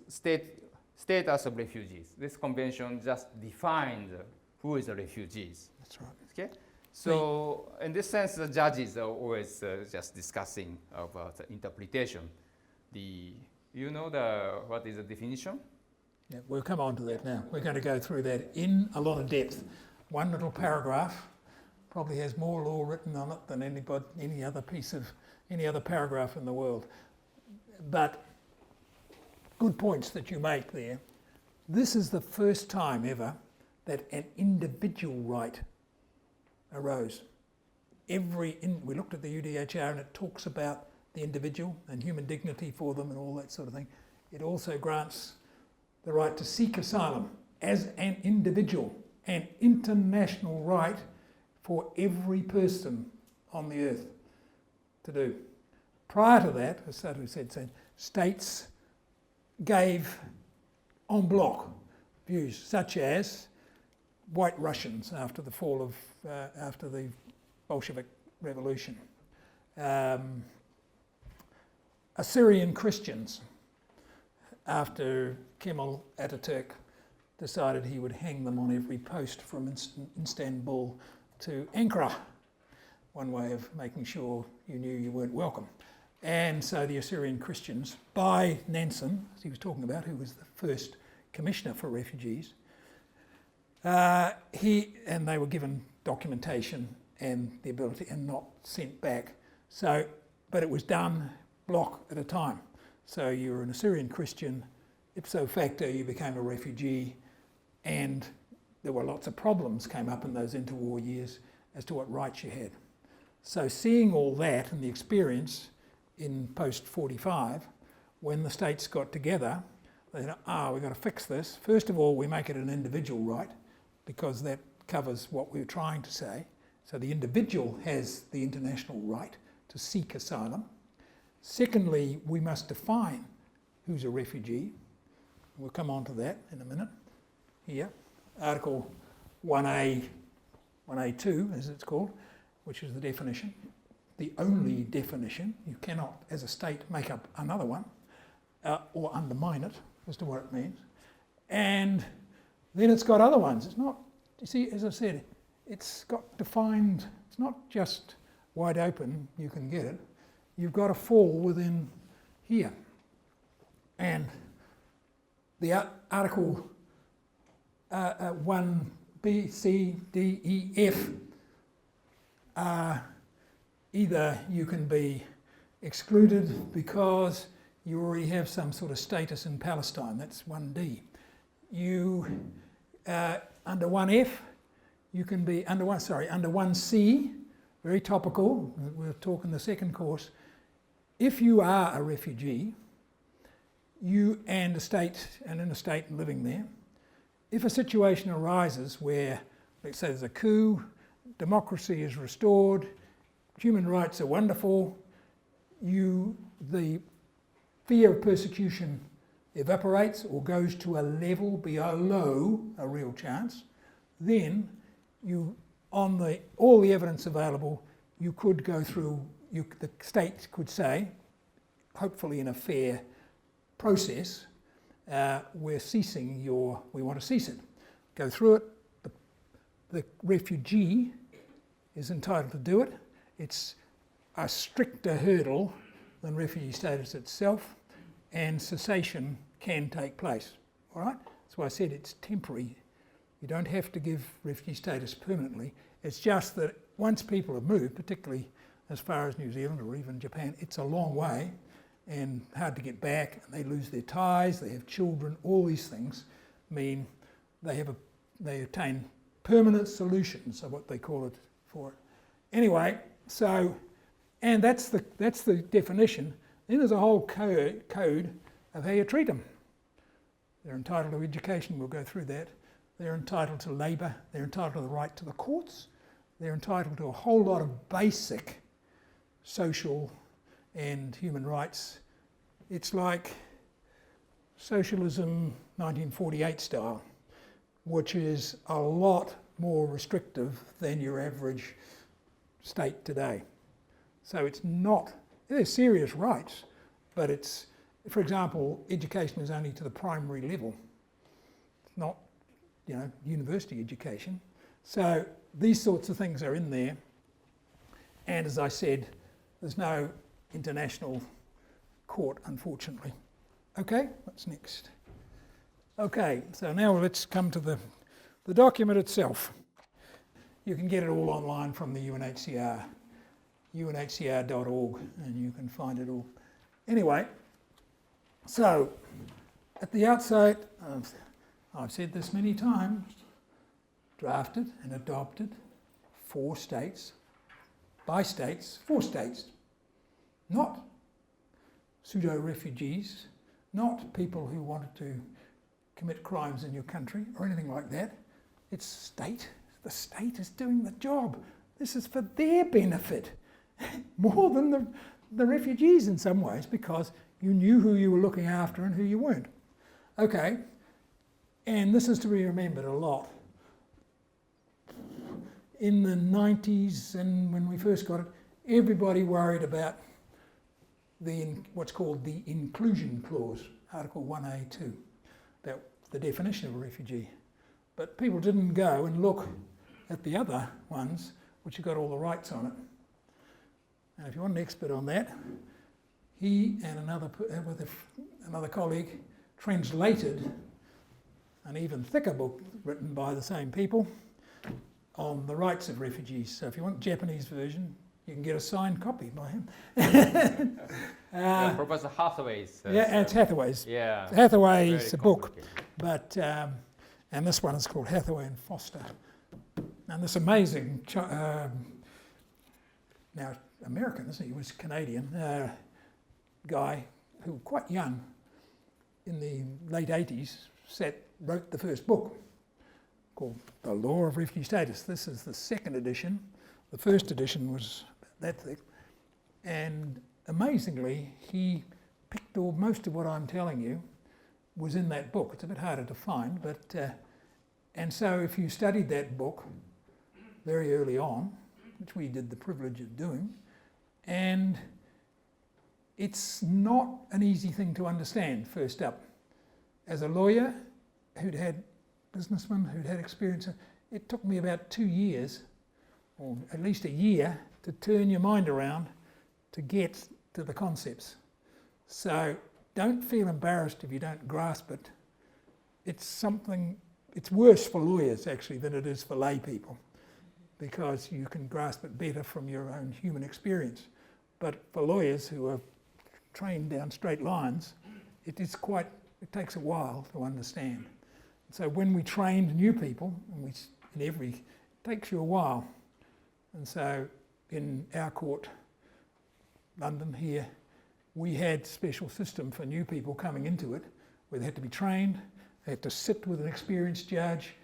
Speaker 3: status of refugees. This convention just defined who is the refugees.
Speaker 2: That's right.
Speaker 3: Okay. So in this sense, the judges are always just discussing about the interpretation. What is the definition?
Speaker 2: Yeah, we'll come on to that now. We're going to go through that in a lot of depth. One little paragraph probably has more law written on it than any other paragraph in the world. But good points that you make there. This is the first time ever that an individual right arose. We looked at the UDHR and it talks about the individual and human dignity for them and all that sort of thing. It also grants the right to seek asylum as an individual, an international right for every person on the earth to do. Prior to that, as Sadhu said, states gave en bloc views, such as White Russians after the fall of, after the Bolshevik Revolution, Assyrian Christians after Kemal Ataturk decided he would hang them on every post from Istanbul to Ankara. One way of making sure you knew you weren't welcome. And so the Assyrian Christians, by Nansen, as he was talking about, who was the first commissioner for refugees, and they were given documentation and the ability and not sent back. So, but it was done block at a time. So you were an Assyrian Christian, ipso facto you became a refugee, and there were lots of problems came up in those interwar years as to what rights you had. So seeing all that and the experience in post-45, when the states got together, they said, we've got to fix this. First of all, we make it an individual right, because that covers what we were trying to say. So the individual has the international right to seek asylum. Secondly, we must define who's a refugee. We'll come on to that in a minute. Here, Article 1A, 1A2 as it's called, which is the definition. The only definition. You cannot, as a state, make up another one or undermine it as to what it means. And then it's got other ones. It's not, you see, as I said, it's got defined, it's not just wide open, you can get it. You've got to fall within here. And the Article 1B, C, D, E, F, either you can be excluded because you already have some sort of status in Palestine, that's 1D. You, under 1F, you can be, under 1C, very topical, we'll talk in the second course. If you are a refugee, you and a state, and in a state and living there, if a situation arises where, let's say there's a coup, democracy is restored, human rights are wonderful, the fear of persecution evaporates or goes to a level below a real chance, then you, on all the evidence available, you could go through, the state could say, hopefully in a fair process, we're ceasing we want to cease it. Go through it. The refugee is entitled to do it. It's a stricter hurdle than refugee status itself, and cessation can take place. All right? That's why I said it's temporary. You don't have to give refugee status permanently. It's just that once people have moved, particularly as far as New Zealand or even Japan, it's a long way and hard to get back. They lose their ties, they have children, all these things mean they attain permanent solutions of what they call it for it. Anyway, so, and that's the definition. Then there's a whole code of how you treat them. They're entitled to education, we'll go through that. They're entitled to labour, they're entitled to the right to the courts, they're entitled to a whole lot of basic social and human rights. It's like socialism 1948 style, which is a lot more restrictive than your average state today. So it's not, there's serious rights, but it's, for example, education is only to the primary level. It's not, university education. So these sorts of things are in there. And as I said, there's no international court, unfortunately. Okay, what's next? Okay, so now let's come to the document itself. You can get it all online from the UNHCR, unhcr.org, and you can find it all. Anyway, so at the outset, I've said this many times, drafted and adopted 4 states, by states, 4 states, not pseudo-refugees, not people who wanted to commit crimes in your country or anything like that. It's state. The state is doing the job. This is for their benefit, more than the refugees in some ways, because you knew who you were looking after and who you weren't. Okay, and this is to be remembered a lot. In the 90s and when we first got it, everybody worried about what's called the inclusion clause, Article 1A2, the definition of a refugee. But people didn't go and look at the other ones, which have got all the rights on it. And if you want an expert on that, he and another colleague translated an even thicker book written by the same people on the rights of refugees. So if you want Japanese version, you can get a signed copy by him.
Speaker 3: Professor Hathaway's.
Speaker 2: Yeah, it's Hathaway's.
Speaker 3: Yeah.
Speaker 2: Hathaway's a book, but and this one is called Hathaway and Foster. And this amazing, now American, isn't he? He was Canadian guy who, quite young, in the late 80s, wrote the first book called The Law of Refugee Status. This is the second edition. The first edition was that thick. And amazingly, he picked most of what I'm telling you was in that book. It's a bit harder to find, but and so if you studied that book very early on, which we did the privilege of doing, and it's not an easy thing to understand, first up. As a lawyer businessman who'd had experience, it took me about 2 years, or at least a year, to turn your mind around to get to the concepts. So don't feel embarrassed if you don't grasp it. It's worse for lawyers actually than it is for lay people, because you can grasp it better from your own human experience. But for lawyers who are trained down straight lines, it takes a while to understand. So when we trained new people, it takes you a while. And so in our court, London here, we had a special system for new people coming into it, where they had to be trained, they had to sit with an experienced judge,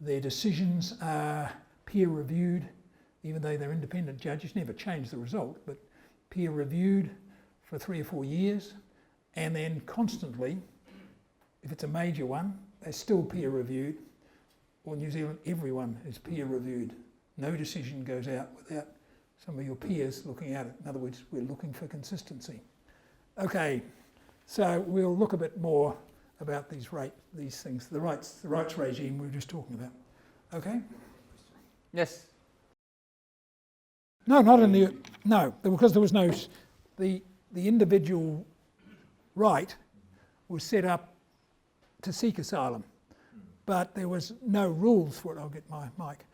Speaker 2: their decisions are peer reviewed, even though they're independent judges, never change the result, but peer reviewed for 3 or 4 years, and then constantly, if it's a major one, they're still peer reviewed. Or New Zealand, everyone is peer reviewed. No decision goes out without some of your peers looking at it. In other words, we're looking for consistency. Okay, so we'll look a bit more about these things, the rights regime we were just talking about. Okay?
Speaker 3: Yes.
Speaker 2: No, because there was no, the individual right was set up to seek asylum, but there was no rules for it. I'll get my mic.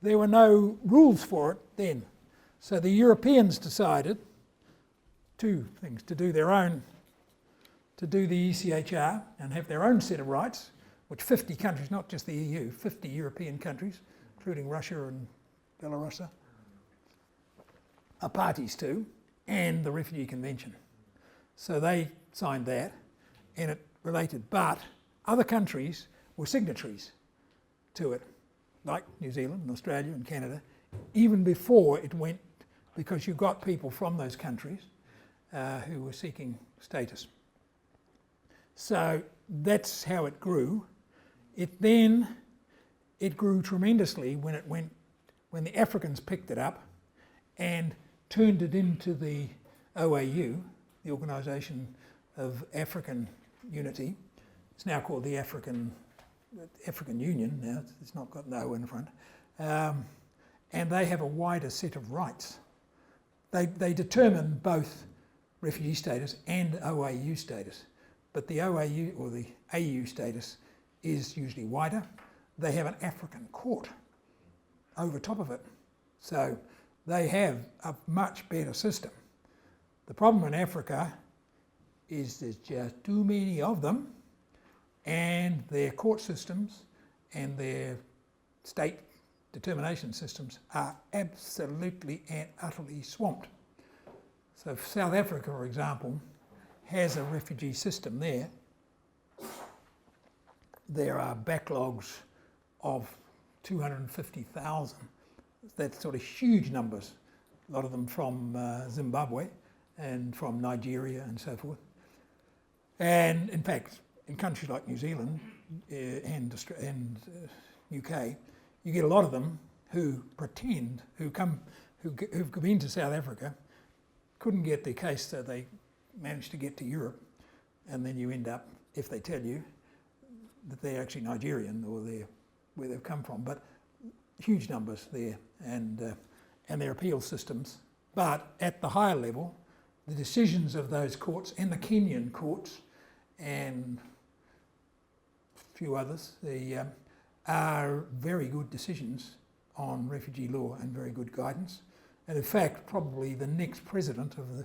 Speaker 2: There were no rules for it then. So the Europeans decided 2 things: to do the ECHR and have their own set of rights, which 50 countries, not just the EU, 50 European countries, including Russia and Belarus, are parties to, and the Refugee Convention. So they signed that, and it related, but other countries were signatories to it, like New Zealand and Australia and Canada, even before it went, because you got people from those countries who were seeking status. So that's how it grew. It grew tremendously when the Africans picked it up and turned it into the OAU, the Organisation of African Unity. It's now called the African Union now, it's not got no in front. And they have a wider set of rights. They determine both refugee status and OAU status, but the OAU or the AU status is usually wider. They have an African court over top of it. So they have a much better system. The problem in Africa is there's just too many of them, and their court systems and their state determination systems are absolutely and utterly swamped. So South Africa, for example, has a refugee system there, there are backlogs of 250,000. That's sort of huge numbers, a lot of them from Zimbabwe and from Nigeria and so forth. And in fact, in countries like New Zealand and UK, you get a lot of them who pretend, who've been to South Africa, couldn't get their case, so they managed to get to Europe, and then you end up, if they tell you, that they're actually Nigerian or they're where they've come from, but huge numbers there, and their appeal systems. But at the higher level, the decisions of those courts and the Kenyan courts and a few others, are very good decisions on refugee law and very good guidance. And in fact, probably the next president of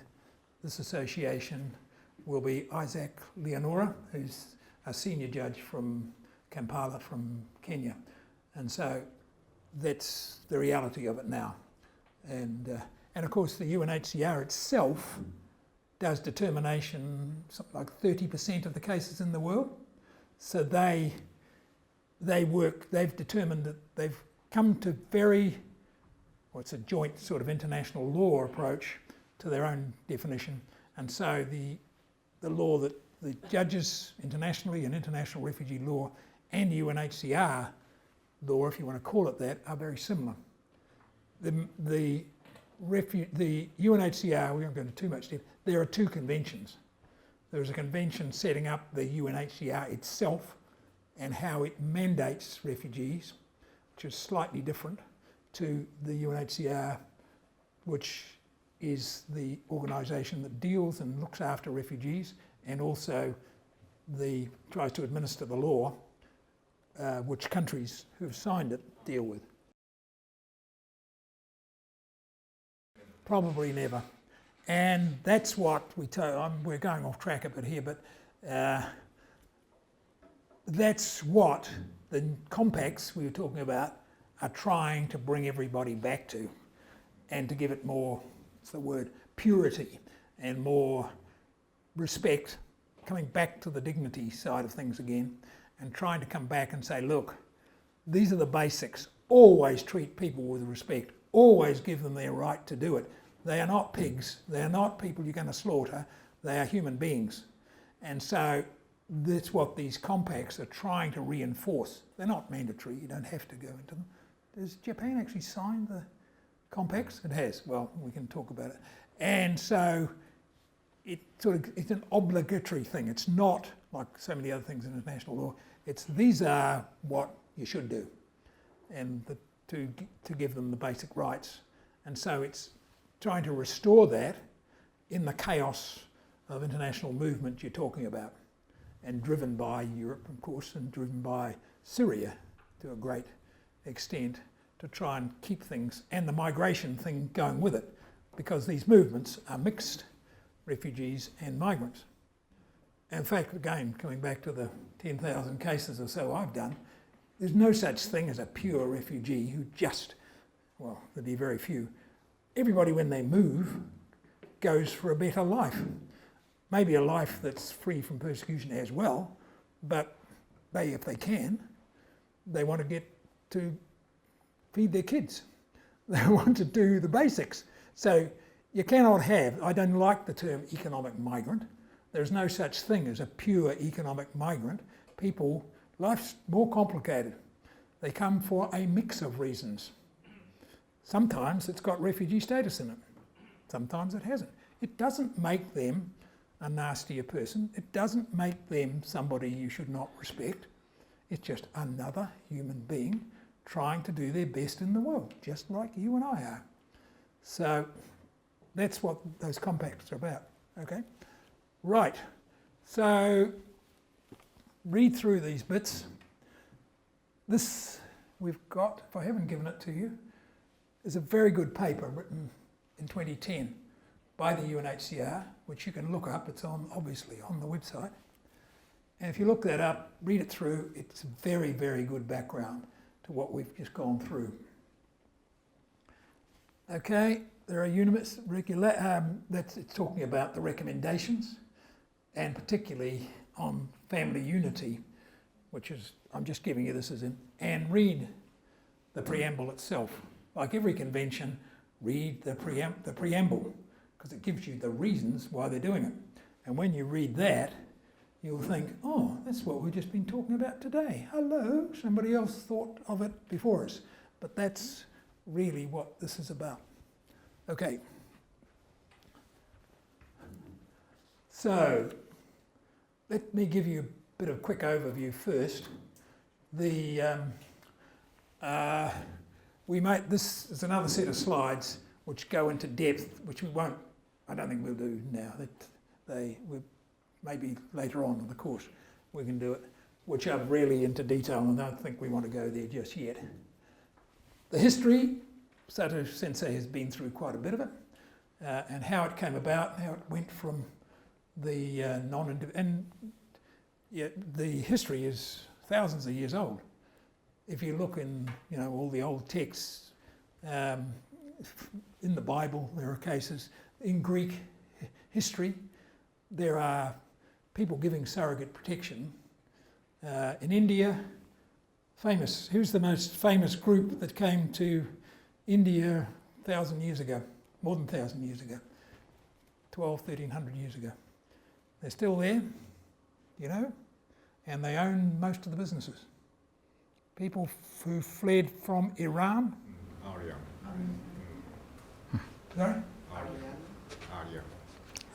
Speaker 2: this association will be Isaac Leonora, who's a senior judge from Kampala, from Kenya. And so that's the reality of it now. And of course the UNHCR itself does determination, something like 30% of the cases in the world. So they've determined that they've come to it's a joint sort of international law approach to their own definition. And so the law that the judges internationally in international refugee law and UNHCR law, if you want to call it that, are very similar. The UNHCR, we won't go into too much depth, there are two conventions. There's a convention setting up the UNHCR itself and how it mandates refugees, which is slightly different to the UNHCR, which is the organisation that deals and looks after refugees and also tries to administer the law, which countries who have signed it deal with. Probably never. And that's what we're going off track a bit here, but that's what the compacts we were talking about are trying to bring everybody back to, and to give it more, what's the word, purity and more respect, coming back to the dignity side of things again, and trying to come back and say, look, these are the basics. Always treat people with respect. Always give them their right to do it. They are not pigs. They are not people you're going to slaughter. They are human beings. And so that's what these compacts are trying to reinforce. They're not mandatory. You don't have to go into them. Does Japan actually sign the compacts? It has. Well, we can talk about it. And so it's an obligatory thing. It's not like so many other things in international law. These are what you should do, and to give them the basic rights. And so it's trying to restore that in the chaos of international movement you're talking about, and driven by Europe, of course, and driven by Syria to a great extent, to try and keep things, and the migration thing going with it, because these movements are mixed refugees and migrants. In fact, again, coming back to the 10,000 cases or so I've done, there's no such thing as a pure refugee who there'd be very few. Everybody, when they move, goes for a better life. Maybe a life that's free from persecution as well, but if they can, they want to get to feed their kids. They want to do the basics. So you cannot have, I don't like the term economic migrant. There's no such thing as a pure economic migrant. Life's more complicated. They come for a mix of reasons. Sometimes it's got refugee status in it. Sometimes it hasn't. It doesn't make them a nastier person. It doesn't make them somebody you should not respect. It's just another human being trying to do their best in the world, just like you and I are. So that's what those compacts are about, okay? Right, so read through these bits. This we've got, if I haven't given it to you, is a very good paper written in 2010 by the UNHCR, which you can look up. It's obviously on the website. And if you look that up, read it through, it's a very, very good background to what we've just gone through. Okay, there are units, it's talking about the recommendations. and particularly on family unity, which is, I'm just giving you this as in, and read the preamble itself. Like every convention, read the preamble, because it gives you the reasons why they're doing it. And when you read that, you'll think, oh, that's what we've just been talking about today. Hello, somebody else thought of it before us. But that's really what this is about. Okay. So, let me give you a bit of a quick overview first. This is another set of slides which go into depth, which we won't, I don't think we'll do now. Maybe later on in the course we can do it, which are really into detail, and I don't think we want to go there just yet. The history, Sato Sensei has been through quite a bit of it, and how it came about, how it went from the the history is thousands of years old. If you look in, all the old texts, in the Bible, there are cases. In Greek history, there are people giving surrogate protection. In India, famous. Who's the most famous group that came to India 1,000 years ago? More than 1,000 years ago. 1,300 years ago. They're still there, and they own most of the businesses. People who fled from Iran.
Speaker 5: Aryan.
Speaker 2: Sorry?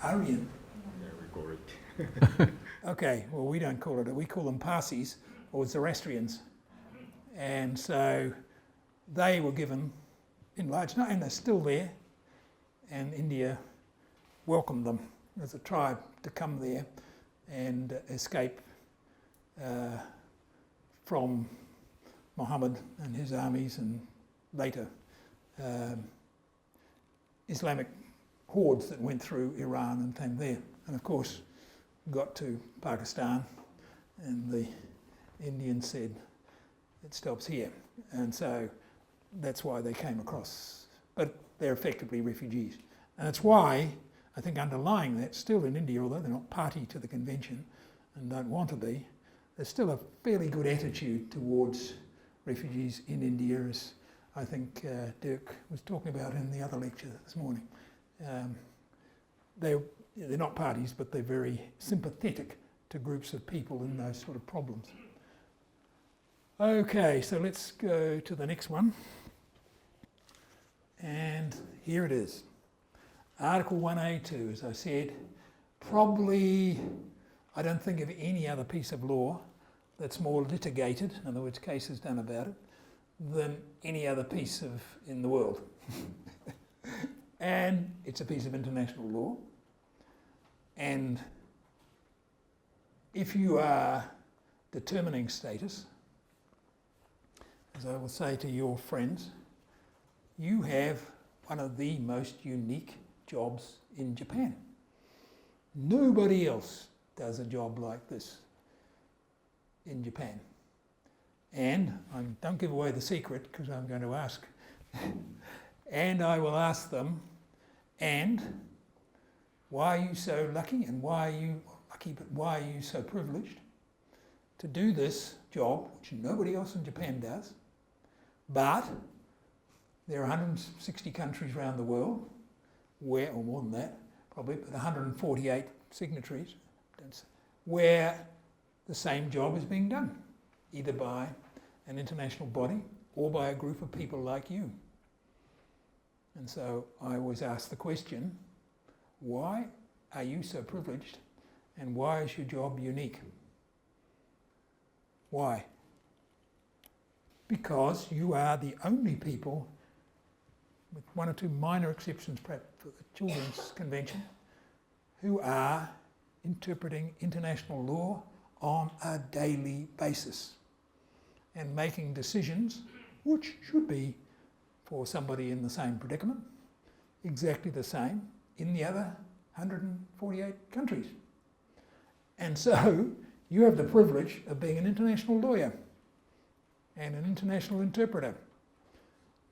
Speaker 2: Aryan.
Speaker 5: Yeah, we call it.
Speaker 2: Okay, well, we don't call it. We call them Parsis or Zoroastrians. And so they were given in large numbers, and they're still there. And India welcomed them as a tribe to come there and escape from Muhammad and his armies, and later Islamic hordes that went through Iran and came there. And of course, got to Pakistan, and the Indians said, it stops here. And so that's why they came across. But they're effectively refugees. And that's why, I think underlying that, still in India, although they're not party to the convention and don't want to be, there's still a fairly good attitude towards refugees in India, as I think Dirk was talking about in the other lecture this morning. They're not parties, but they're very sympathetic to groups of people in those sort of problems. Okay, so let's go to the next one. And here it is. Article 1A2, as I said, probably, I don't think of any other piece of law that's more litigated, in other words, cases done about it, than any other piece in the world. And it's a piece of international law. And if you are determining status, as I will say to your friends, you have one of the most unique jobs in Japan. Nobody else does a job like this in Japan. And don't give away the secret, because I'm going to ask. And I will ask them, and why are you so lucky, and why are you lucky, but why are you so privileged to do this job, which nobody else in Japan does, but there are 160 countries around the world, or more than that, probably, but 148 signatories, where the same job is being done, either by an international body or by a group of people like you. And so I always ask the question, why are you so privileged, and why is your job unique? Why? Because you are the only people, with one or two minor exceptions perhaps for the Children's Convention, who are interpreting international law on a daily basis and making decisions which should be, for somebody in the same predicament, exactly the same in the other 148 countries. And so you have the privilege of being an international lawyer and an international interpreter.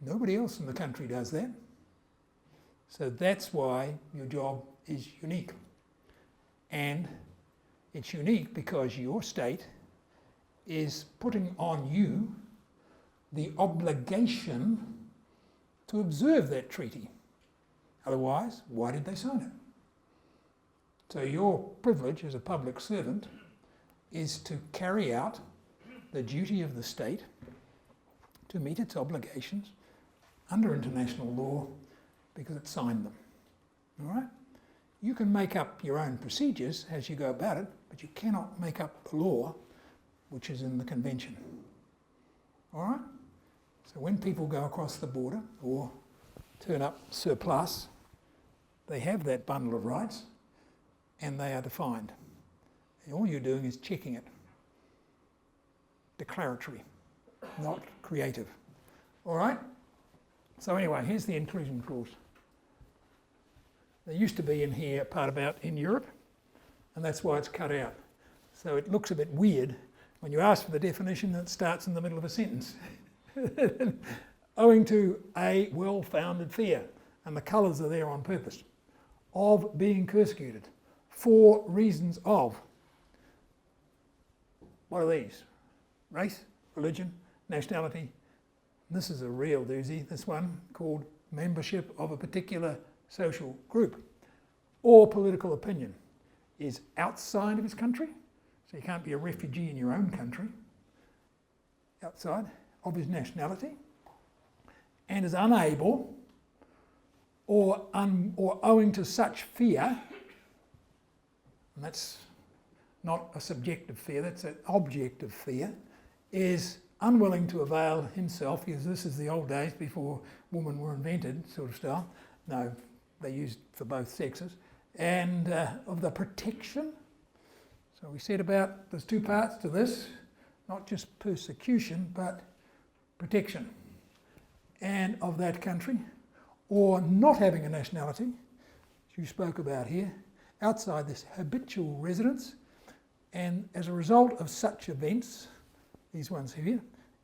Speaker 2: Nobody else in the country does that. So that's why your job is unique. And It's unique because your state is putting on you the obligation to observe that treaty. Otherwise, why did they sign it? So your privilege as a public servant is to carry out the duty of the state to meet its obligations under international law because it signed them. All right? You can make up your own procedures as you go about it, but you cannot make up the law which is in the convention. All right? So when people go across the border or turn up surplus, they have that bundle of rights and they are defined. And all you're doing is checking it. Declaratory, not creative. All right? So anyway, here's the inclusion clause. There used to be in here a part about in Europe, and that's why it's cut out. So it looks a bit weird when you ask for the definition and it starts in the middle of a sentence. Owing to a well-founded fear, and the colours are there on purpose, of being persecuted for reasons of. What are these? Race, religion, nationality. This is a real doozy, this one, called membership of a particular social group, or political opinion, is outside of his country, so you can't be a refugee in your own country, outside of his nationality, and is unable or owing to such fear, and that's not a subjective fear, that's an objective fear, is unwilling to avail himself, because this is the old days before women were invented, sort of style. No, they used for both sexes, and of the protection. So we said about, there's two parts to this, not just persecution, but protection. And of that country, or not having a nationality, as you spoke about here, outside this habitual residence, and as a result of such events, these ones here,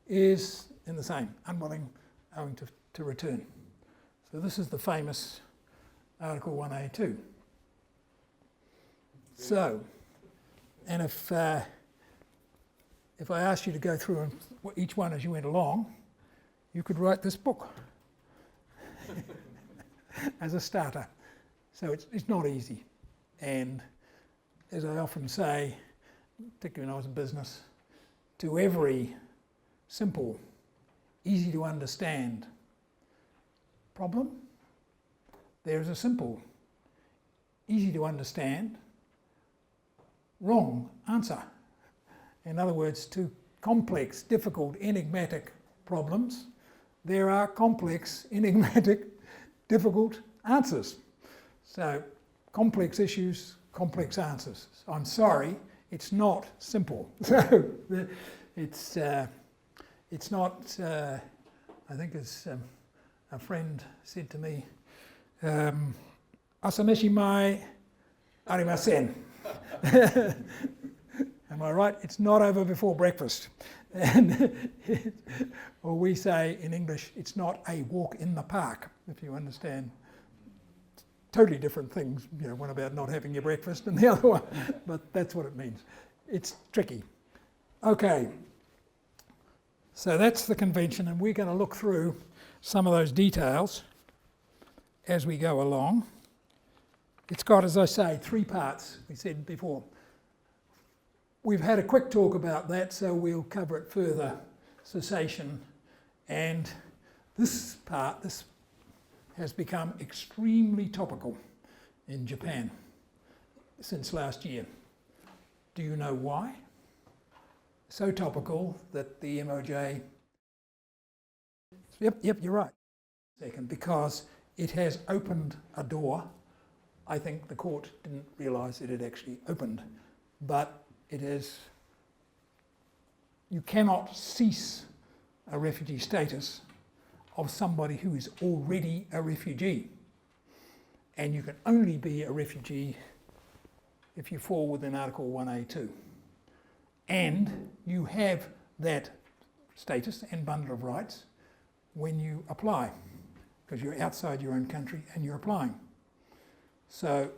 Speaker 2: is in the same, unwilling, owing to return. So this is the famous Article 1A2. So, and if I asked you to go through each one as you went along, you could write this book as a starter. So it's not easy. And as I often say, particularly when I was in business, to every simple, easy to understand problem, there is a simple, easy to understand, wrong answer. In other words, to complex, difficult, enigmatic problems, there are complex, enigmatic, difficult answers. So, complex issues, complex answers. I'm sorry, it's not simple. So, it's not, I think as a friend said to me, Asameshi mai arimasen. Am I right? It's not over before breakfast. And or we say in English, it's not a walk in the park, if you understand. Totally different things, you know, one about not having your breakfast and the other one, but that's what it means. It's tricky. Okay, so that's the convention, and we're going to look through some of those details as we go along. It's got, as I say, three parts, we said before. We've had a quick talk about that, so we'll cover it further, cessation. And this part, this has become extremely topical in Japan since last year. Do you know why? So topical that the MOJ... Yep, you're right. Second, because it has opened a door. I think the court didn't realise it had actually opened, but it is, you cannot cease a refugee status of somebody who is already a refugee. And you can only be a refugee if you fall within Article 1A2. And you have that status and bundle of rights when you apply, because you're outside your own country and you're applying. So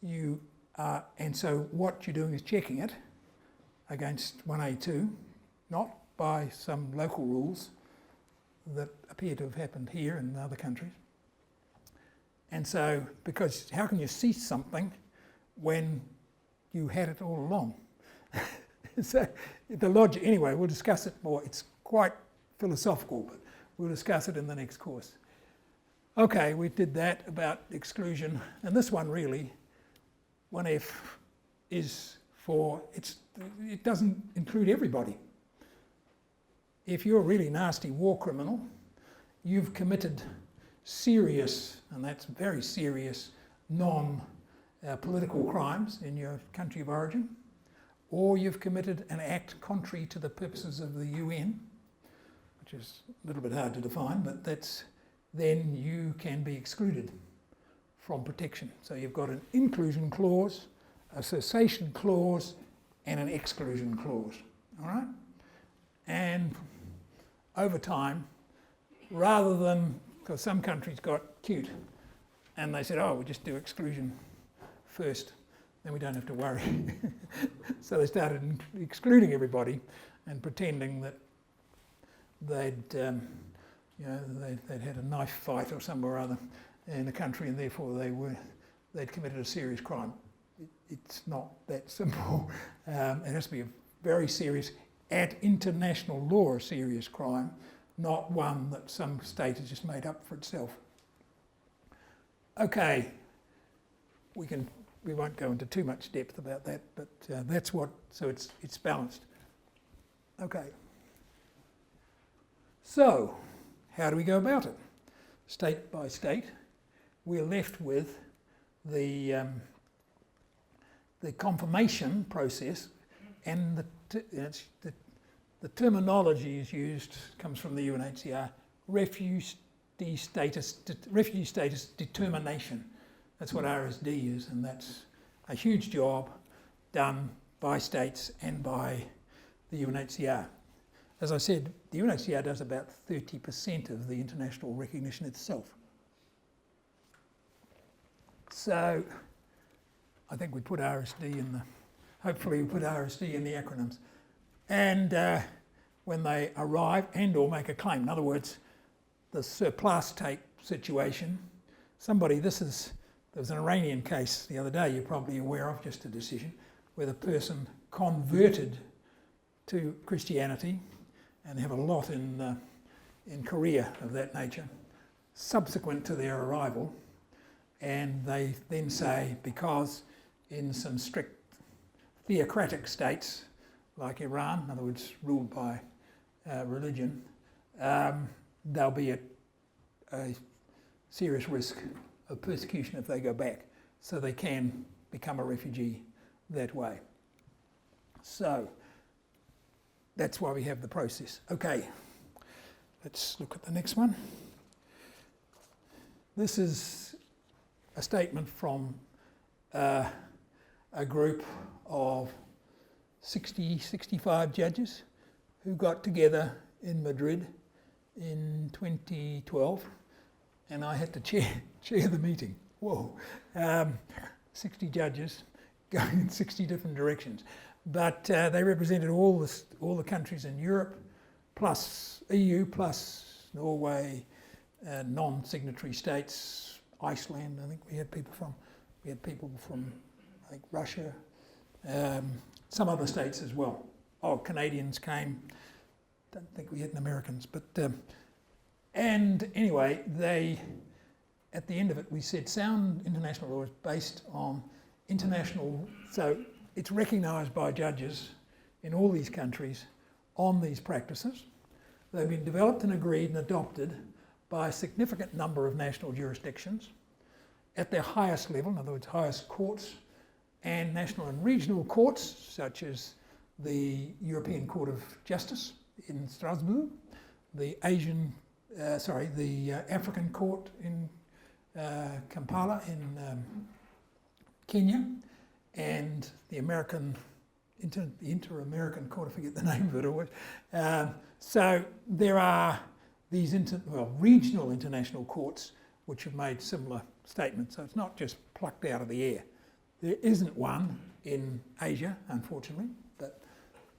Speaker 2: you And so what you're doing is checking it against 1A2, not by some local rules that appear to have happened here and in other countries. And so, because how can you cease something when you had it all along? So the logic, anyway, we'll discuss it more. It's quite philosophical, but we'll discuss it in the next course. Okay, we did that about exclusion, and this one really, 1F is for, it doesn't include everybody. If you're a really nasty war criminal, you've committed serious, and that's very serious, non-political crimes in your country of origin, or you've committed an act contrary to the purposes of the UN, which is a little bit hard to define, but then you can be excluded from protection. So you've got an inclusion clause, a cessation clause, and an exclusion clause, all right? And over time, rather than, because some countries got cute, and they said, oh, we'll just do exclusion first, then we don't have to worry. So they started excluding everybody and pretending that they'd had a knife fight or somewhere or other in a country, and therefore they'd committed a serious crime. It's not that simple. It has to be a very serious, at international law, a serious crime, not one that some state has just made up for itself. Okay, we won't go into too much depth about that, but that's what, so it's balanced. Okay. So, how do we go about it? State by state, we're left with the confirmation process, and the terminology is used, comes from the UNHCR, refugee status determination. That's what RSD is, and that's a huge job done by states and by the UNHCR. As I said, the UNHCR does about 30% of the international recognition itself. So I think we put RSD in the, hopefully we put RSD in the acronyms. And when they arrive and or make a claim, in other words, the surplus take situation, there was an Iranian case the other day you're probably aware of, just a decision, where the person converted to Christianity, and they have a lot in Korea of that nature, subsequent to their arrival, and they then say, because in some strict theocratic states like Iran, in other words, ruled by religion, there'll be a serious risk of persecution if they go back, so they can become a refugee that way. So that's why we have the process. Okay, let's look at the next one. This is a statement from a group of 65 judges who got together in Madrid in 2012, and I had to chair the meeting. Whoa, 60 judges going in 60 different directions. But they represented all the countries in Europe, plus EU, plus Norway, non-signatory states, Iceland. I think we had people from I think Russia, some other states as well. Oh, Canadians came. Don't think we had any Americans, but and anyway, at the end of it, we said sound international law is based on international. So it's recognised by judges in all these countries on these practices. They've been developed and agreed and adopted by a significant number of national jurisdictions at their highest level, in other words, highest courts, and national and regional courts, such as the European Court of Justice in Strasbourg, the African Court in Kampala in Kenya, and the Inter-American Court, I forget the name of it always. So there are these regional international courts which have made similar statements. So it's not just plucked out of the air. There isn't one in Asia, unfortunately.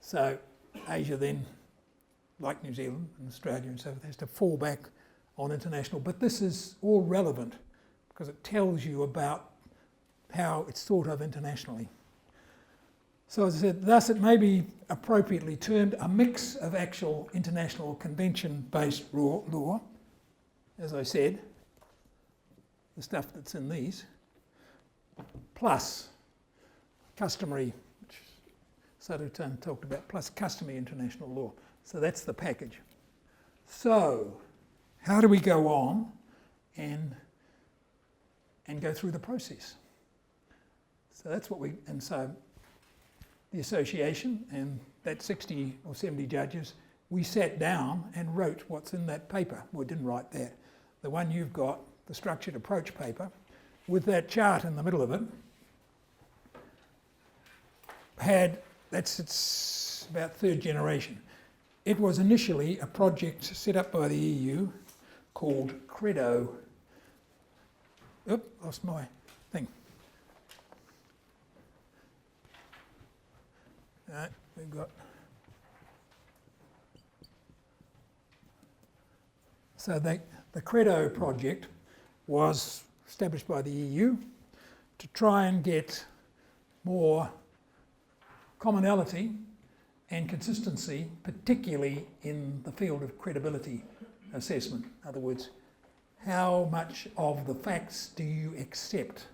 Speaker 2: So Asia then, like New Zealand and Australia and so forth, has to fall back on international. But this is all relevant because it tells you about how it's thought of internationally. So as I said, thus it may be appropriately termed a mix of actual international convention-based law, as I said, the stuff that's in these, plus customary, which Sarutan talked about, plus customary international law. So that's the package. So how do we go on and go through the process? So that's what so the association and that 60 or 70 judges, we sat down and wrote what's in that paper. We didn't write that. The one you've got, the structured approach paper, with that chart in the middle of it, it's about third generation. It was initially a project set up by the EU called Credo. Oop, lost my thing. We've got. So the Credo project was established by the EU to try and get more commonality and consistency, particularly in the field of credibility assessment. In other words, how much of the facts do you accept?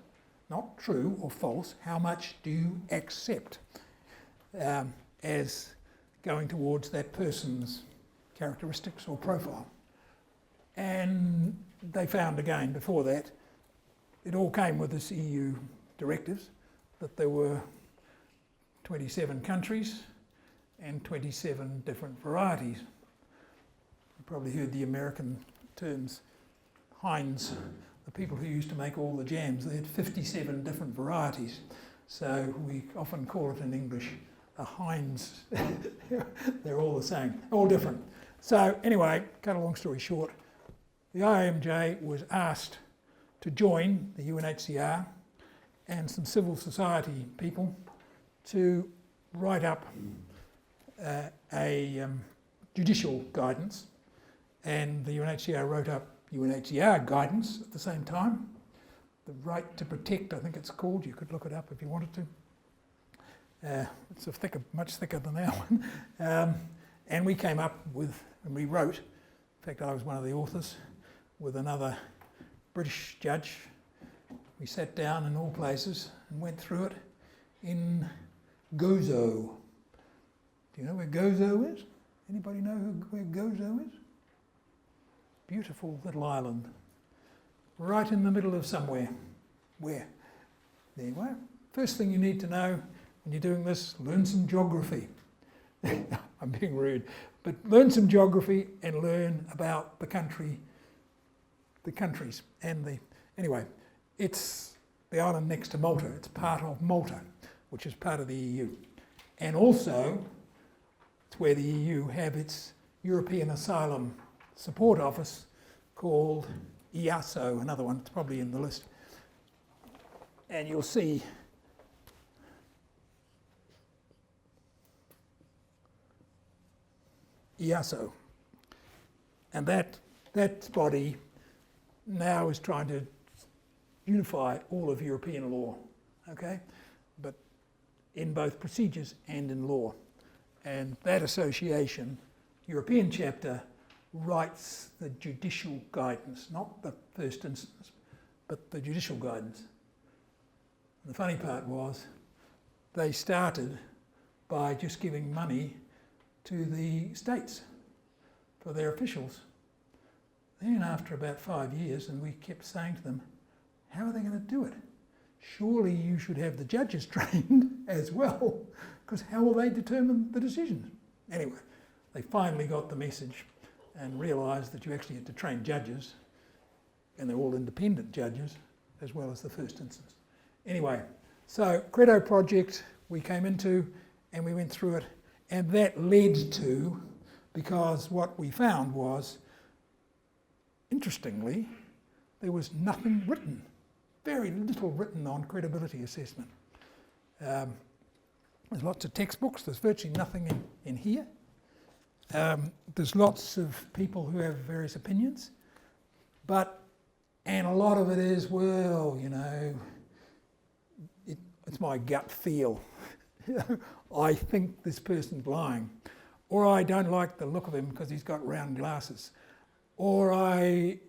Speaker 2: Not true or false, how much do you accept as going towards that person's characteristics or profile? And they found again before that, it all came with this EU directives, that there were 27 countries and 27 different varieties. You probably heard the American terms, Heinz, the people who used to make all the jams, they had 57 different varieties. So we often call it in English a Heinz. They're all the same, all different. So anyway, cut a long story short, the IMJ was asked to join the UNHCR and some civil society people to write up a judicial guidance, and the UNHCR wrote up UNHCR guidance at the same time. The right to protect, I think it's called. You could look it up if you wanted to. It's much thicker than our one. And we came up with, and we wrote, in fact I was one of the authors, with another British judge. We sat down in all places and went through it in Gozo. Do you know where Gozo is? Anybody know where Gozo is? Beautiful little island. Right in the middle of somewhere. Where? There you go. First thing you need to know when you're doing this, learn some geography. I'm being rude. But learn some geography and learn about the countries. Anyway, it's the island next to Malta. It's part of Malta, which is part of the EU. And also, it's where the EU have its European Asylum Support Office called EASO, another one, it's probably in the list. And you'll see EASO. And that body now is trying to unify all of European law, okay? But in both procedures and in law. And that association, European chapter, writes the judicial guidance, not the first instance, but the judicial guidance. And the funny part was, they started by just giving money to the states for their officials. Then after about 5 years, and we kept saying to them, how are they going to do it? Surely you should have the judges trained as well, because how will they determine the decisions? Anyway, they finally got the message and realised that you actually had to train judges, and they're all independent judges, as well as the first instance. Anyway, so Credo project we came into, and we went through it, and that led to, because what we found was, interestingly, there was nothing written, very little written on credibility assessment. There's lots of textbooks. There's virtually nothing in here. There's lots of people who have various opinions, and a lot of it is, well, you know, it's my gut feel. I think this person's lying, or I don't like the look of him because he's got round glasses, or I'm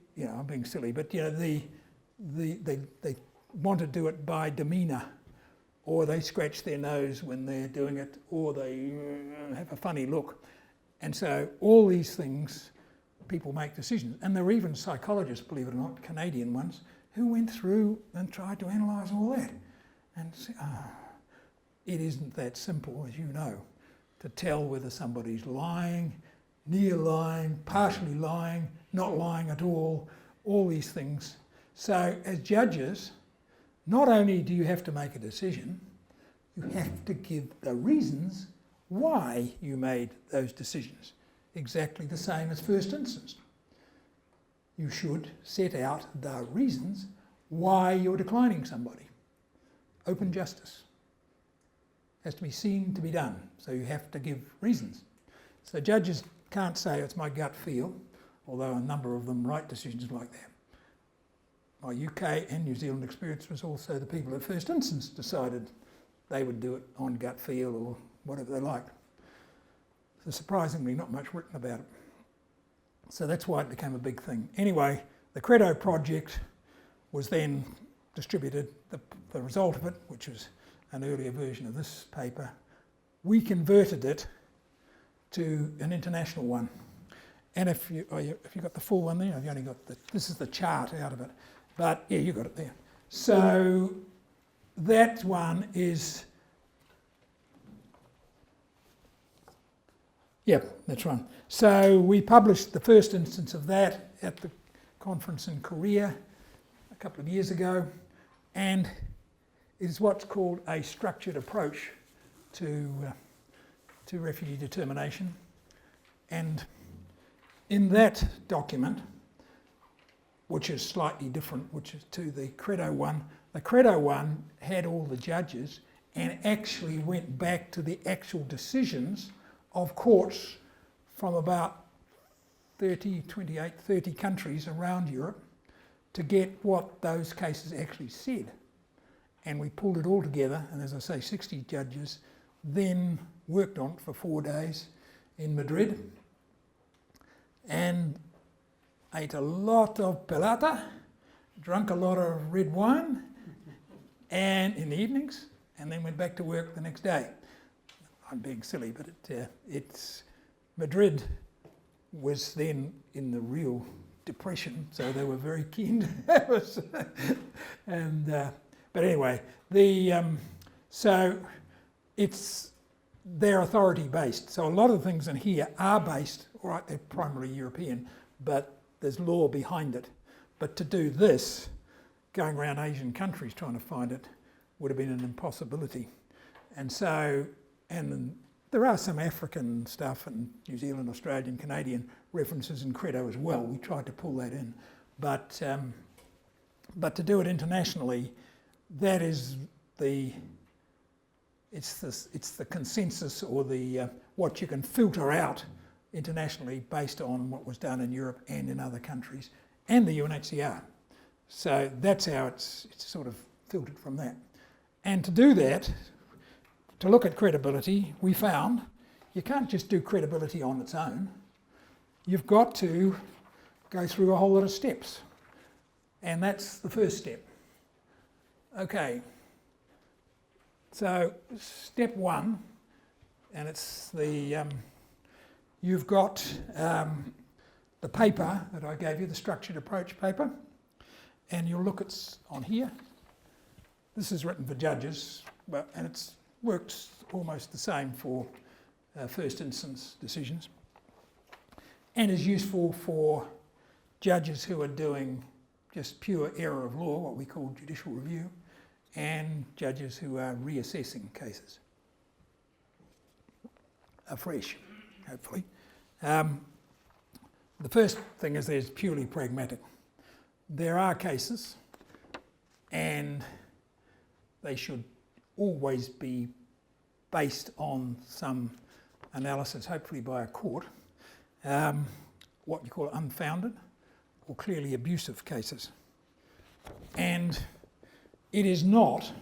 Speaker 2: being silly, but you know, they want to do it by demeanour, or they scratch their nose when they're doing it, or they have a funny look. And so all these things, people make decisions. And there are even psychologists, believe it or not, Canadian ones, who went through and tried to analyse all that. And say, it isn't that simple, as you know, to tell whether somebody's lying, near lying, partially lying, not lying at all these things. So as judges, not only do you have to make a decision, you have to give the reasons why you made those decisions. Exactly the same as first instance. You should set out the reasons why you're declining somebody. Open justice has to be seen to be done, so you have to give reasons. So judges can't say it's my gut feel, although a number of them write decisions like that. My UK and New Zealand experience was also the people at first instance decided they would do it on gut feel or whatever they liked. So surprisingly, not much written about it. So that's why it became a big thing. Anyway, the Credo project was then distributed. The result of it, which was an earlier version of this paper, we converted it to an international one. And if you got the full one there, I've only got this is the chart out of it. But yeah, you got it there. So that one is, yep, that's right. So we published the first instance of that at the conference in Korea a couple of years ago, and it is what's called a structured approach to refugee determination. And in that document, which is slightly different, which is to the Credo one, the Credo one had all the judges and actually went back to the actual decisions of courts from about 30 countries around Europe to get what those cases actually said. And we pulled it all together, and as I say, 60 judges then worked on it for 4 days in Madrid and ate a lot of pelata, drank a lot of red wine and in the evenings, and then went back to work the next day. I'm being silly, but it's Madrid was then in the real depression, so they were very keen to have us. But anyway, so they're authority based. So a lot of the things in here are based, all right, they're primarily European, but there's law behind it. But to do this, going around Asian countries trying to find it would have been an impossibility. And so, and there are some African stuff and New Zealand, Australian, Canadian references in Credo as well. We tried to pull that in. But to do it internationally, that is it's the consensus or the what you can filter out internationally based on what was done in Europe and in other countries and the UNHCR. So that's how it's sort of filtered from that. And to do that, to look at credibility, we found you can't just do credibility on its own. You've got to go through a whole lot of steps. And that's the first step. Okay. So step one, and it's the, you've got the paper that I gave you, the structured approach paper, and you'll look at on here. This is written for judges, and it works almost the same for first instance decisions, and is useful for judges who are doing just pure error of law, what we call judicial review, and judges who are reassessing cases afresh, hopefully. The first thing is there's purely pragmatic. There are cases, and they should always be based on some analysis, hopefully by a court, what you call unfounded or clearly abusive cases. And it is not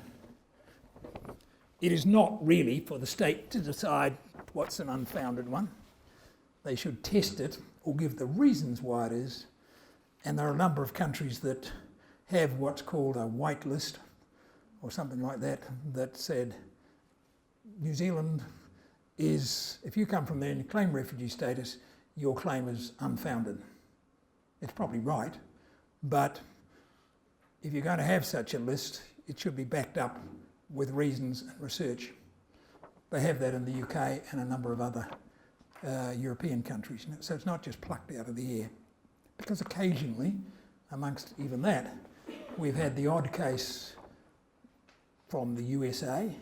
Speaker 2: really for the state to decide what's an unfounded one. They should test it or give the reasons why it is. And there are a number of countries that have what's called a white list or something like that, that said New Zealand is, if you come from there and you claim refugee status, your claim is unfounded. It's probably right, but if you're going to have such a list, it should be backed up with reasons and research. They have that in the UK and a number of other European countries. So it's not just plucked out of the air. Because occasionally, amongst even that, we've had the odd case from the USA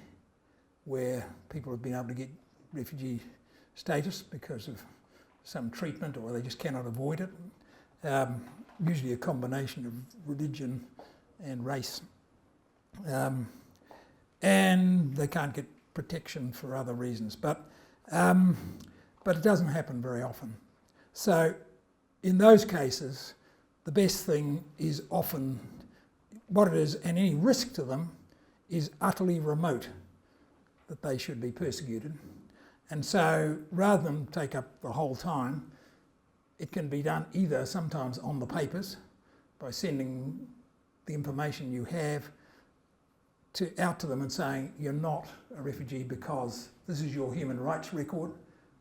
Speaker 2: where people have been able to get refugee status because of some treatment or they just cannot avoid it. Usually a combination of religion and race. And they can't get protection for other reasons. But it doesn't happen very often. So in those cases, the best thing is often what it is, and any risk to them is utterly remote, that they should be persecuted. And so rather than take up the whole time, it can be done either sometimes on the papers by sending the information you have out to them and saying you're not a refugee because this is your human rights record,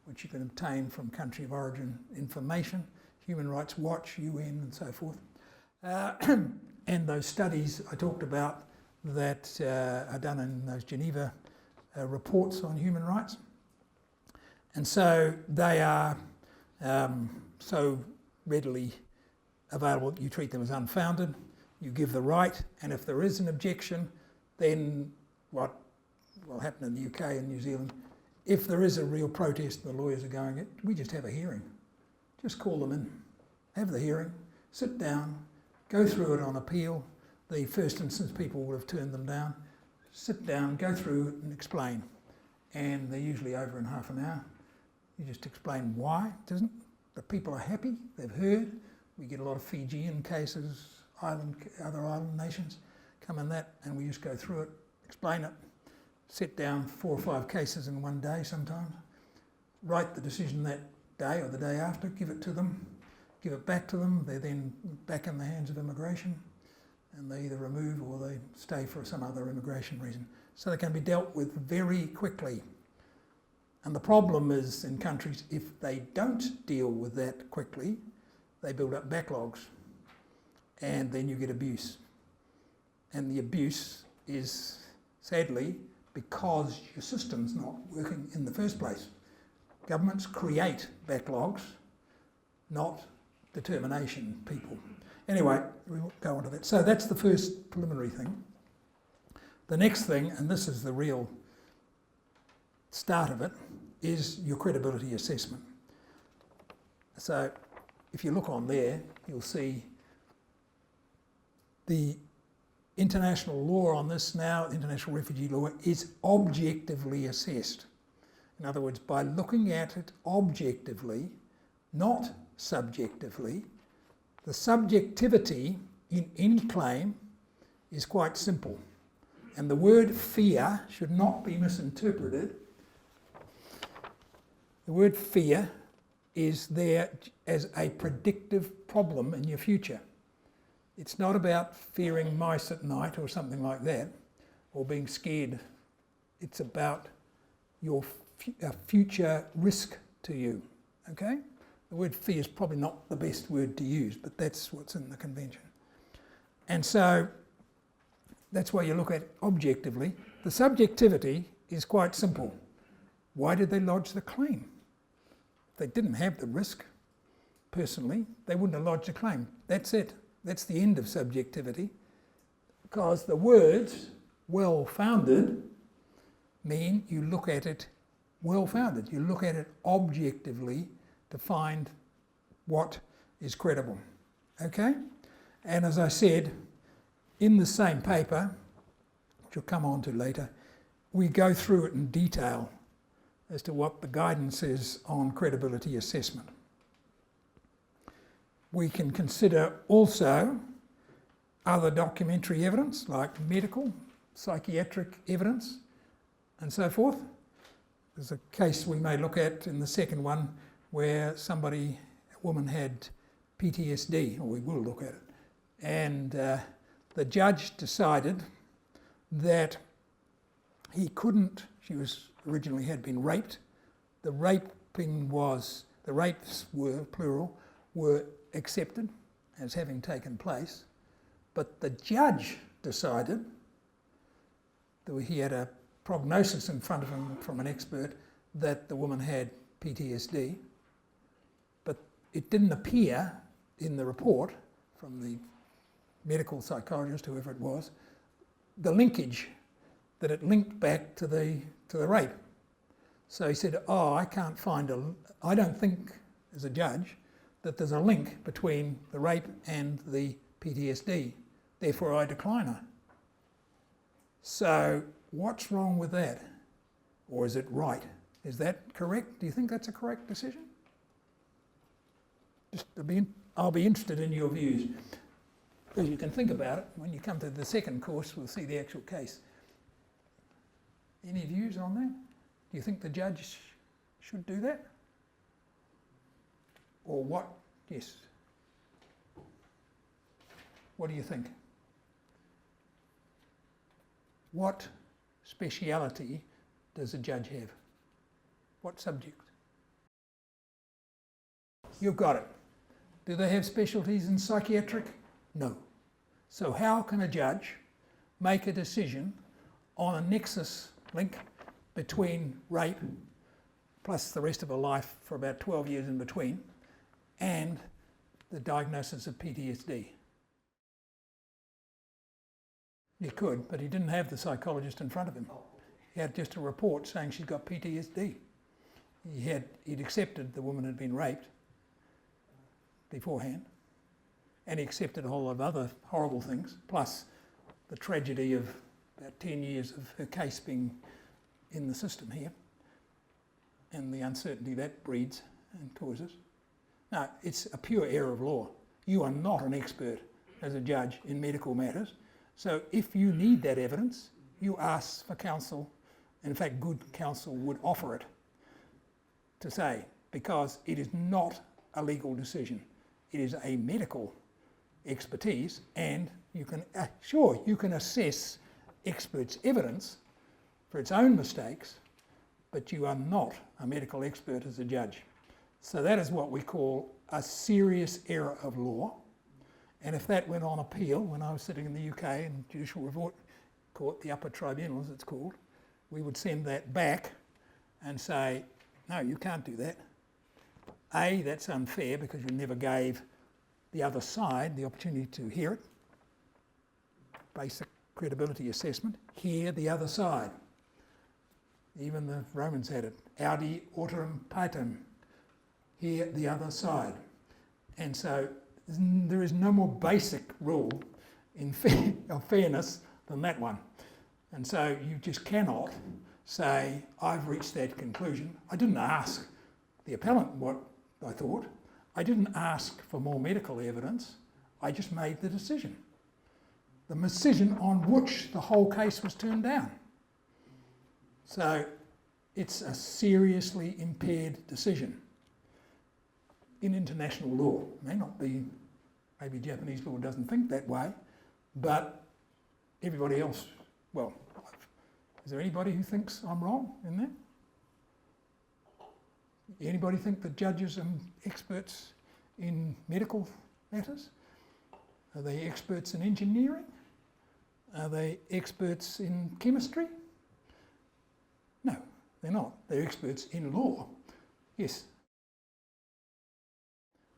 Speaker 2: which you can obtain from country of origin information, Human Rights Watch, UN and so forth. And those studies I talked about that are done in those Geneva reports on human rights. And so they are so readily available that you treat them as unfounded, you give the right, and if there is an objection, then what will happen in the UK and New Zealand, if there is a real protest and the lawyers are going, we just have a hearing. Just call them in, have the hearing, sit down, go through it on appeal. The first instance people would have turned them down. Sit down, go through it and explain. And they're usually over in half an hour. You just explain why. The people are happy, they've heard. We get a lot of Fijian cases, other island nations come in that, and we just go through it, explain it, set down 4 or 5 cases in one day sometimes, write the decision that day or the day after, give it to them, give it back to them. They're then back in the hands of immigration, and they either remove or they stay for some other immigration reason. So they can be dealt with very quickly. And the problem is in countries, if they don't deal with that quickly, they build up backlogs, and then you get abuse. And the abuse is, sadly, because your system's not working in the first place. Governments create backlogs, not determination people. Anyway, we won't go on to that. So that's the first preliminary thing. The next thing, and this is the real start of it, is your credibility assessment. So if you look on there, you'll see the international law on this now, international refugee law, is objectively assessed. In other words, by looking at it objectively, not subjectively, the subjectivity in any claim is quite simple. And the word fear should not be misinterpreted. The word fear is there as a predictive problem in your future. It's not about fearing mice at night or something like that, or being scared. It's about your future risk to you, okay? The word fear is probably not the best word to use, but that's what's in the convention. And so that's why you look at it objectively. The subjectivity is quite simple. Why did they lodge the claim? If they didn't have the risk, personally, they wouldn't have lodged a claim. That's it. That's the end of subjectivity, because the words well-founded mean you look at it well-founded. You look at it objectively to find what is credible. Okay? And as I said, in the same paper, which we'll come on to later, we go through it in detail as to what the guidance is on credibility assessment. We can consider also other documentary evidence like medical, psychiatric evidence and so forth. There's a case we may look at in the second one where a woman had PTSD, or we will look at it, and the judge decided that he couldn't, she originally had been raped. The rapes were, plural, were accepted as having taken place, but the judge decided that he had a prognosis in front of him from an expert that the woman had PTSD, but it didn't appear in the report from the medical psychologist, whoever it was, the linkage that it linked back to the rape. So he said, I don't think as a judge that there's a link between the rape and the PTSD, therefore I decline her. So what's wrong with that? Or is it right? Is that correct? Do you think that's a correct decision? I'll be interested in your views. Because you can think about it. When you come to the second course, we'll see the actual case. Any views on that? Do you think the judge should do that? Or what? Yes. What do you think? What speciality does a judge have? What subject? You've got it. Do they have specialties in psychiatric? No. So how can a judge make a decision on a nexus link between rape plus the rest of her life for about 12 years in between and the diagnosis of PTSD? He could, but he didn't have the psychologist in front of him. He had just a report saying she's got PTSD. He'd accepted the woman had been raped beforehand, and he accepted a whole lot of other horrible things, plus the tragedy of about 10 years of her case being in the system here, and the uncertainty that breeds and causes. No, it's a pure error of law. You are not an expert as a judge in medical matters, so if you need that evidence, you ask for counsel, and in fact good counsel would offer it to say, because it is not a legal decision. It is a medical expertise, and you can assess experts' evidence for its own mistakes, but you are not a medical expert as a judge. So that is what we call a serious error of law. And if that went on appeal, when I was sitting in the UK in Judicial Review Court, the upper tribunal as it's called, we would send that back and say, no, you can't do that. A, that's unfair because you never gave the other side the opportunity to hear it. Basic credibility assessment. Hear the other side. Even the Romans had it. Audi autem patem. Hear the other side. And so there is no more basic rule of fairness than that one. And so you just cannot say, I've reached that conclusion. I didn't ask the appellant what I thought. I didn't ask for more medical evidence. I just made the decision. The decision on which the whole case was turned down. So it's a seriously impaired decision. In international law, it may not be, maybe Japanese law doesn't think that way, but everybody else, well, is there anybody who thinks I'm wrong in that? Anybody think that judges are experts in medical matters? Are they experts in engineering? Are they experts in chemistry? No, they're not. They're experts in law. Yes.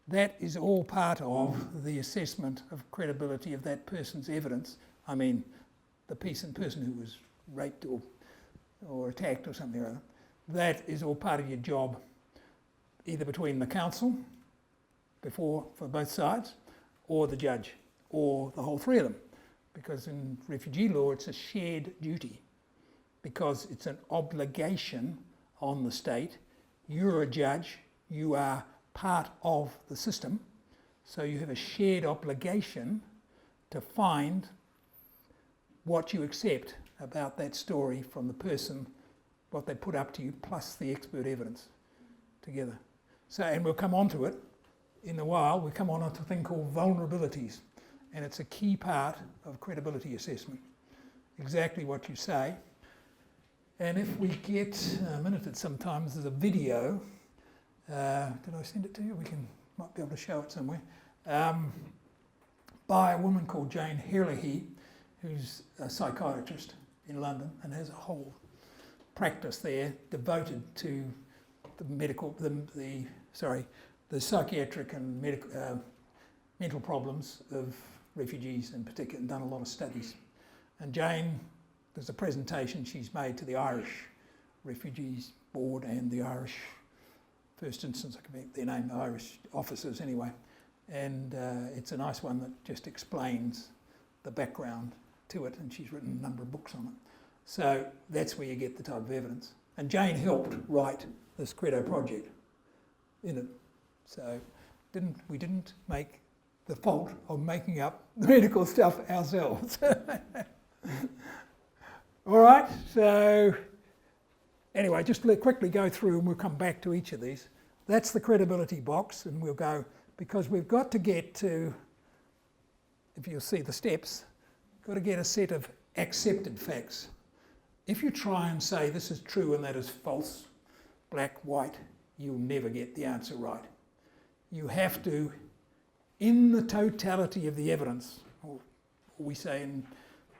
Speaker 2: That is all part of the assessment of credibility of that person's evidence. I mean, the person who was raped or attacked or something or other. That is all part of your job, either between the counsel for both sides, or the judge, or the whole three of them. Because in refugee law, it's a shared duty because it's an obligation on the state. You're a judge, you are part of the system, so you have a shared obligation to find what you accept about that story from the person, what they put up to you, plus the expert evidence together. So, and we'll come on to it in a while. We come on to a thing called vulnerabilities, and it's a key part of credibility assessment. Exactly what you say. And if we get a minute, sometimes there's a video. Did I send it to you? Might be able to show it somewhere. By a woman called Jane Herlihy, who's a psychiatrist in London and has a whole practice there devoted to the psychiatric and mental problems of refugees in particular, and done a lot of studies. And Jane, there's a presentation she's made to the Irish Refugees Board and the Irish, first instance, I can make their name, the Irish officers anyway. And it's a nice one that just explains the background to it, and she's written a number of books on it. So that's where you get the type of evidence. And Jane helped write this Credo project in it. So we didn't make the fault of making up the medical stuff ourselves. All right, so anyway, just quickly go through and we'll come back to each of these. That's the credibility box, and we'll go, because we've got to get to, if you'll see the steps, got to get a set of accepted facts. If you try and say this is true and that is false, black, white, you'll never get the answer right. You have to, in the totality of the evidence, or we say in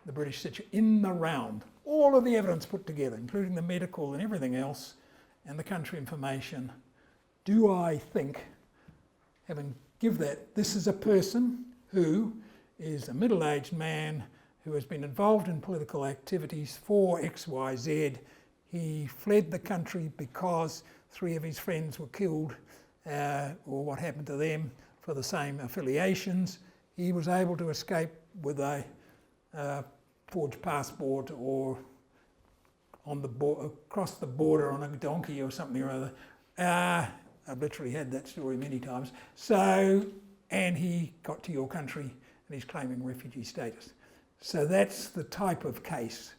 Speaker 2: the British situation, in the round, all of the evidence put together, including the medical and everything else, and the country information, do I think, give that, this is a person who is a middle-aged man who has been involved in political activities for X, Y, Z. He fled the country because 3 of his friends were killed, or what happened to them, for the same affiliations. He was able to escape with a forged passport or on the across the border on a donkey or something or other. I've literally had that story many times. So, and he got to your country and he's claiming refugee status. So that's the type of case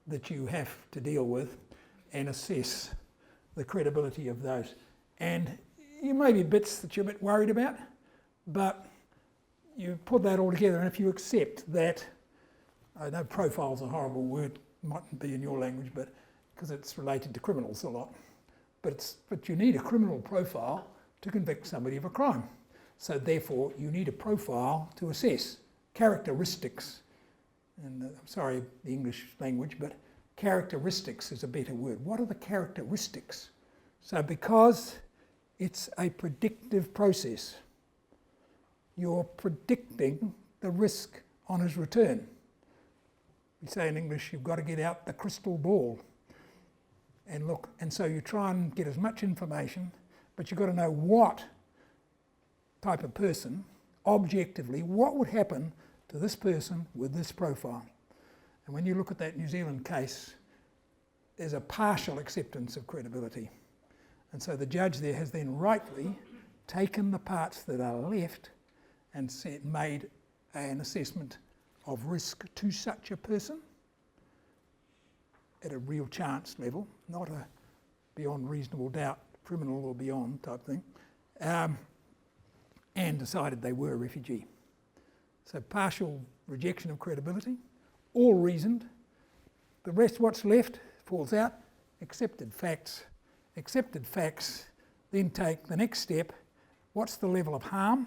Speaker 2: that you have to deal with and assess the credibility of those. And you may be bits that you're a bit worried about, but you put that all together, and if you accept that, I know profile's a horrible word, mightn't be in your language, but because it's related to criminals a lot, but you need a criminal profile to convict somebody of a crime. So therefore, you need a profile to assess characteristics. And I'm sorry, the English language, but characteristics is a better word. What are the characteristics? So because it's a predictive process, you're predicting the risk on his return. We say in English, you've got to get out the crystal ball and look. And so you try and get as much information, but you've got to know what type of person, objectively, what would happen to this person with this profile. And when you look at that New Zealand case, there's a partial acceptance of credibility. And so the judge there has then rightly taken the parts that are left and made an assessment of risk to such a person at a real chance level, not a beyond reasonable doubt, criminal or beyond type thing, and decided they were a refugee. So partial rejection of credibility, all reasoned. The rest, what's left, falls out. Accepted facts. Accepted facts then take the next step. What's the level of harm?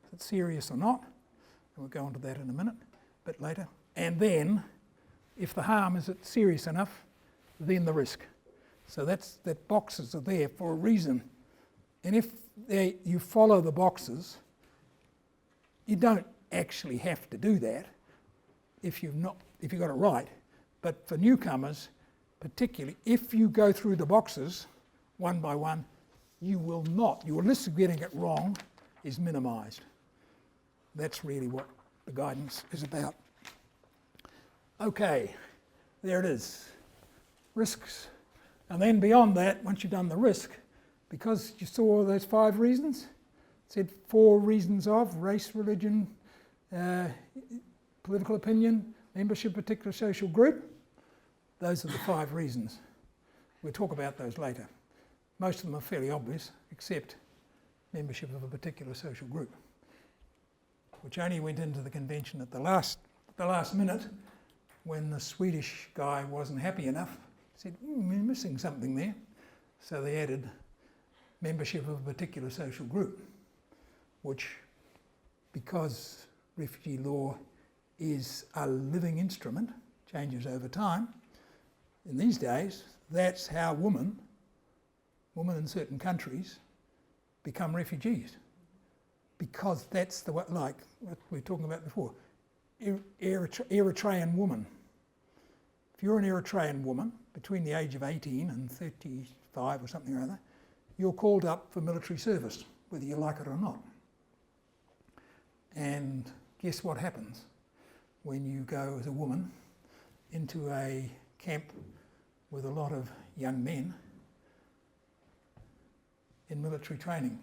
Speaker 2: Is it serious or not? And we'll go on to that in a minute, a bit later. And then, if the harm is serious enough, then the risk. So that boxes are there for a reason. And if you follow the boxes, you don't actually have to do that if you've got it right. But for newcomers, particularly, if you go through the boxes one by one, you will not. Your risk of getting it wrong is minimised. That's really what the guidance is about. Okay, there it is. risks. And then beyond that, once you've done the risk, because you saw those 5 reasons, it said 4 reasons of race, religion, political opinion, membership of a particular social group. Those are the 5 reasons. We'll talk about those later. Most of them are fairly obvious, except membership of a particular social group, which only went into the convention at the last minute when the Swedish guy wasn't happy enough. Said, we're missing something there. So they added membership of a particular social group, which, because refugee law is a living instrument, changes over time, in these days, that's how women in certain countries become refugees. Because that's the way, like what we were talking about before, Eritrean woman. If you're an Eritrean woman between the age of 18 and 35 or something or other, you're called up for military service, whether you like it or not. And guess what happens when you go as a woman into a camp with a lot of young men in military training?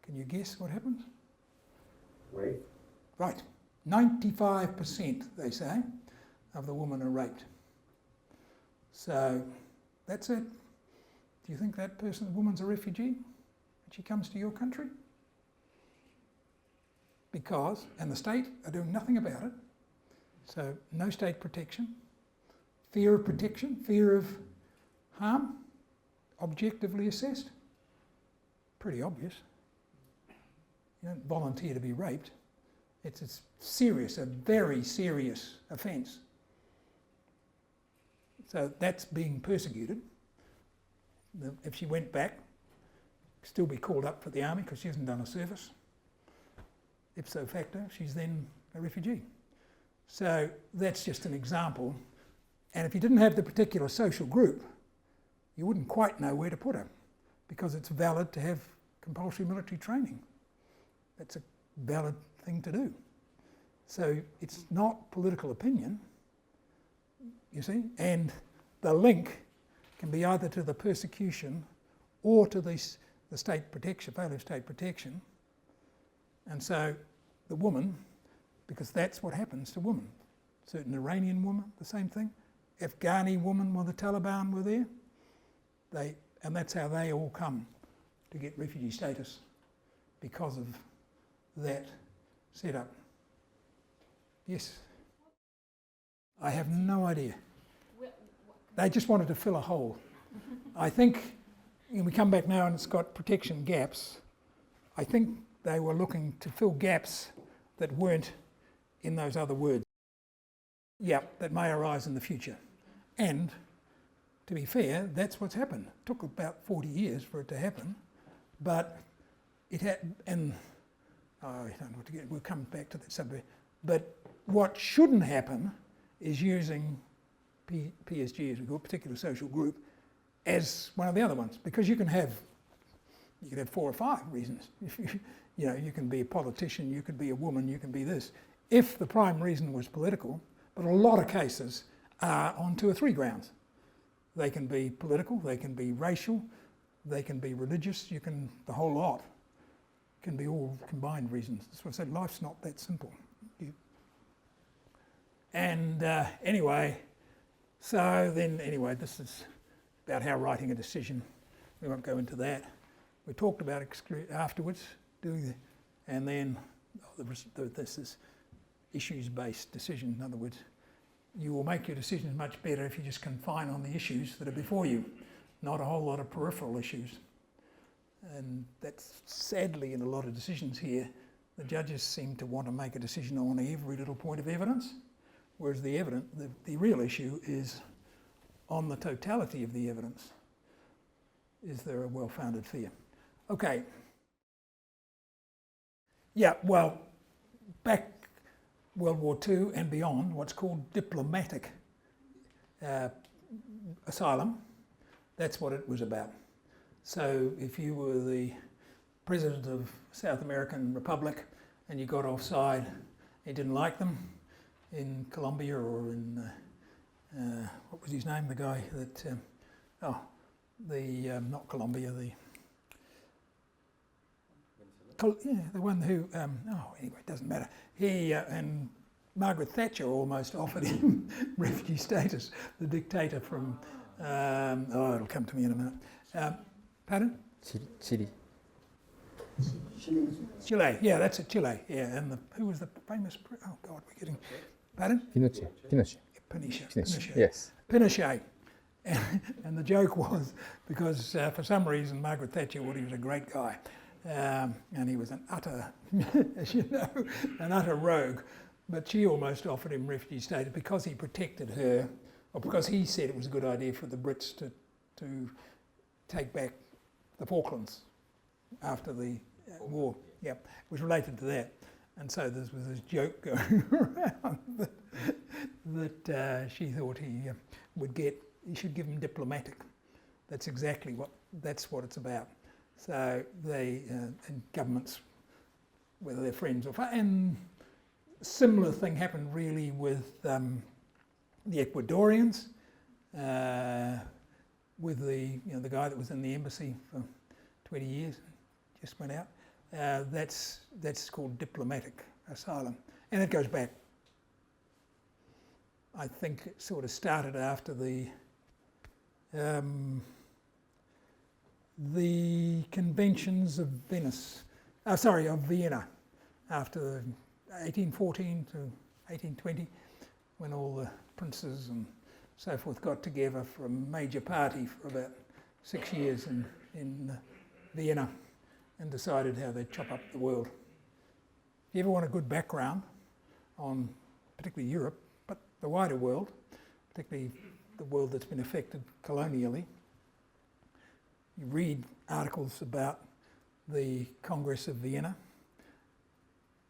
Speaker 2: Can you guess what happens?
Speaker 5: Wait.
Speaker 2: Right. 95%, they say, of the women are raped. So that's it. Do you think that woman's a refugee when she comes to your country? Because, and the state are doing nothing about it, so no state protection, fear of protection, fear of harm, objectively assessed, pretty obvious. You don't volunteer to be raped. It's a very serious offence. So that's being persecuted. If she went back, still be called up for the army because she hasn't done a service. Ipso facto, she's then a refugee. So that's just an example. And if you didn't have the particular social group, you wouldn't quite know where to put her, because it's valid to have compulsory military training. That's a valid thing to do. So it's not political opinion, you see, and the link can be either to the persecution or to the state protection, failure of state protection. And so the woman, because that's what happens to women, certain Iranian woman, the same thing, Afghani woman when the Taliban were there, and that's how they all come to get refugee status, because of that setup. Yes? I have no idea. They just wanted to fill a hole. I think, and we come back now and it's got protection gaps, I think they were looking to fill gaps that weren't in those other words. Yeah, that may arise in the future. And to be fair, that's what's happened. It took about 40 years for it to happen, but it had, and I don't know what to get, we'll come back to that subject. But what shouldn't happen is using PSG, as we call it, particular social group, as one of the other ones, because you could have 4 or 5 reasons. You can be a politician, you could be a woman, you can be this. If the prime reason was political, but a lot of cases are on 2 or 3 grounds. They can be political, they can be racial, they can be religious, the whole lot can be all combined reasons. That's what I said, life's not that simple. And anyway, this is about how writing a decision. We won't go into that. We talked about afterwards, and then this is issues-based decision. In other words, you will make your decisions much better if you just confine on the issues that are before you, not a whole lot of peripheral issues. And that's sadly in a lot of decisions here, the judges seem to want to make a decision on every little point of evidence, whereas the real issue is on the totality of the evidence. Is there a well-founded fear? Okay. Yeah, well, back World War II and beyond, what's called diplomatic asylum, that's what it was about. So if you were the president of South American Republic and you got offside, you didn't like them in Colombia or in what was his name? The guy that, not Colombia, the one who, anyway, it doesn't matter. He and Margaret Thatcher almost offered him refugee status, the dictator from, it'll come to me in a minute. Pardon?
Speaker 3: Chile.
Speaker 2: Chile, yeah, that's it, Chile, yeah, and who was the famous, oh God, we're getting, pardon?
Speaker 3: Pinochet.
Speaker 2: Pinochet.
Speaker 3: Yes.
Speaker 2: Pinochet. And the joke was, because for some reason Margaret Thatcher thought he was a great guy, and he was an utter, as you know, an utter rogue, but she almost offered him refugee status because he protected her, or because he said it was a good idea for the Brits to take back the Falklands after the war. Yeah, it was related to that. And so there was this joke going around that she thought he should give him diplomatic. That's exactly that's what it's about. So they, and governments, whether they're friends or and similar thing happened really with the Ecuadorians, with the guy that was in the embassy for 20 years, just went out. That's called diplomatic asylum, and it goes back. I think it sort of started after the conventions of Vienna, after 1814 to 1820, when all the princes and so forth got together for a major party for about 6 years in Vienna, and decided how they'd chop up the world. If you ever want a good background on particularly Europe, but the wider world, particularly the world that's been affected colonially, you read articles about the Congress of Vienna,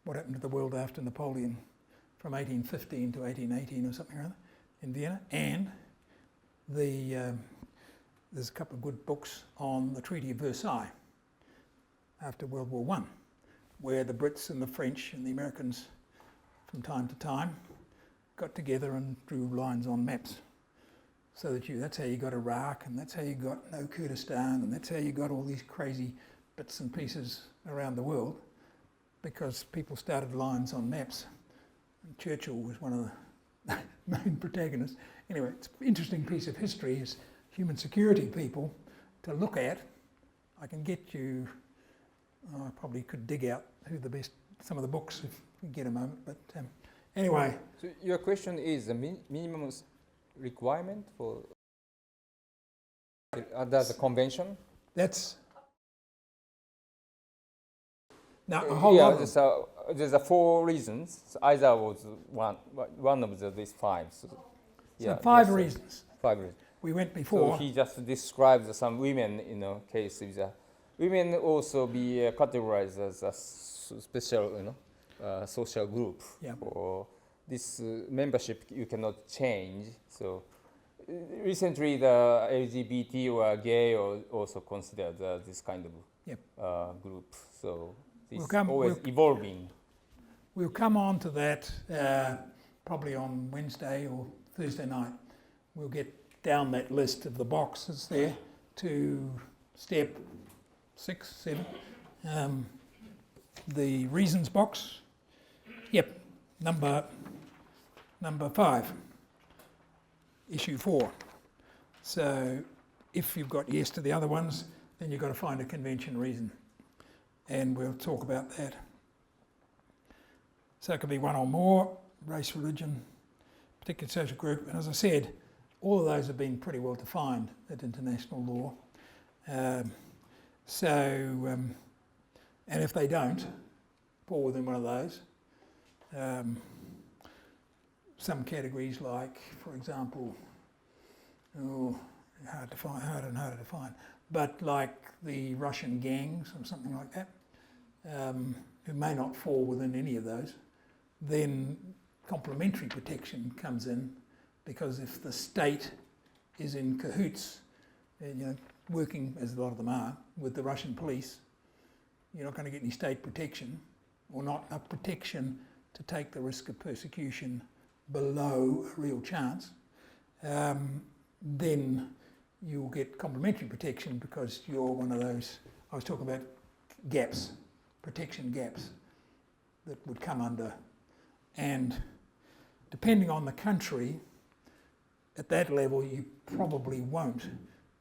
Speaker 2: what happened to the world after Napoleon from 1815 to 1818 or something or other in Vienna, and there's a couple of good books on the Treaty of Versailles after World War I, where the Brits and the French and the Americans from time to time got together and drew lines on maps. So that's how you got Iraq, and that's how you got no Kurdistan, and that's how you got all these crazy bits and pieces around the world, because people started lines on maps. And Churchill was one of the main protagonists. Anyway, it's an interesting piece of history as human security people to look at. I can get you, I probably could dig out some of the books if we get a moment, but anyway.
Speaker 3: So your question is the minimum requirement for under the convention?
Speaker 2: That's now a whole lot.
Speaker 3: There's 4 reasons. So either was one of these 5. So
Speaker 2: 5 reasons.
Speaker 3: 5 reasons.
Speaker 2: We went before.
Speaker 3: So he just described some women cases. Women also be categorized as a special, social group.
Speaker 2: Yeah.
Speaker 3: Or this membership you cannot change. So recently, the LGBT or gay are also considered this kind of group. So it's always evolving.
Speaker 2: We'll come on to that probably on Wednesday or Thursday night. We'll get down that list of the boxes there to step 6, 7. The reasons box. Yep, number 5. Issue 4. So if you've got yes to the other ones, then you've got to find a convention reason. And we'll talk about that. So it could be one or more, race, religion, particular social group. And as I said, all of those have been pretty well defined at international law. And if they don't fall within one of those, some categories like, for example, harder and harder to find, but like the Russian gangs or something like that, who may not fall within any of those, then complementary protection comes in, because if the state is in cahoots, working, as a lot of them are, with the Russian police, you're not going to get any state protection, or not enough protection to take the risk of persecution below a real chance. then you'll get complementary protection because you're one of those, I was talking about gaps, protection gaps that would come under. And depending on the country, at that level you probably won't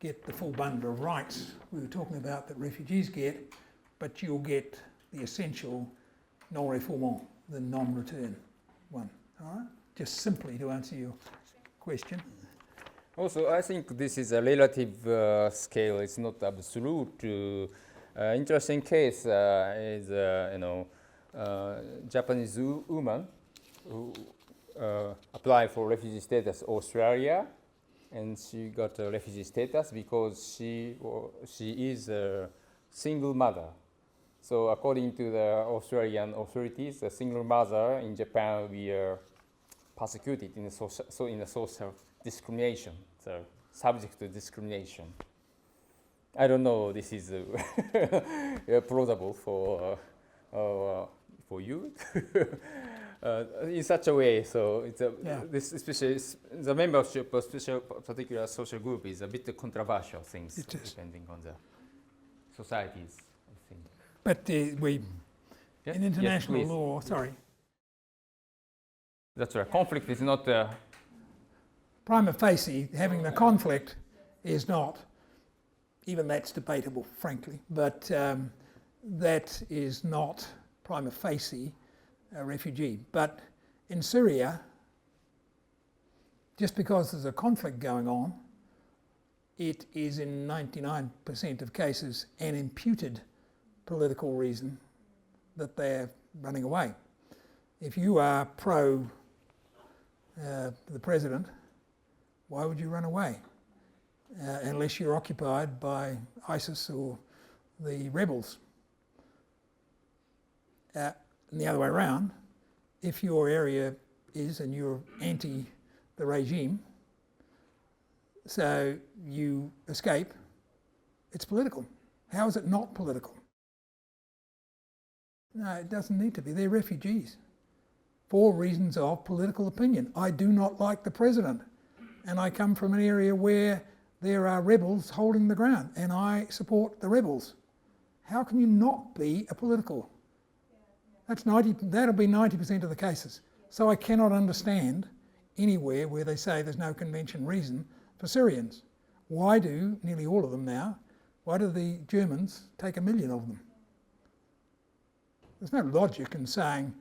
Speaker 2: get the full bundle of rights we were talking about that refugees get, but you'll get the essential non-refoulement, the non-return one. All right? Just simply to answer your question.
Speaker 3: Also, I think this is a relative scale. It's not absolute. Interesting case is Japanese woman who applied for refugee status in Australia, and she got a refugee status because she is a single mother. So according to the Australian authorities, a single mother in Japan will be persecuted in the social discrimination, so subject to discrimination. I don't know. This is plausible for you in such a way. So it's this especially the membership of special particular social group is a bit controversial things depending on the societies, I think.
Speaker 2: But in international law, sorry.
Speaker 3: That's right. Conflict is not.
Speaker 2: Prima facie, having the conflict is not. Even that's debatable, frankly. But that is not prima facie a refugee. But in Syria, just because there's a conflict going on, it is in 99% of cases an imputed political reason that they're running away. If you are pro the president, why would you run away? Unless you're occupied by ISIS or the rebels. And the other way around, if your area is and you're anti the regime, so you escape, it's political. How is it not political? No, it doesn't need to be. They're refugees for reasons of political opinion. I do not like the president, and I come from an area where there are rebels holding the ground, and I support the rebels. How can you not be a political? That'll be 90% of the cases. So I cannot understand anywhere where they say there's no convention reason for Syrians. Why do nearly all of them now? Why do the Germans take 1 million of them? There's no logic in saying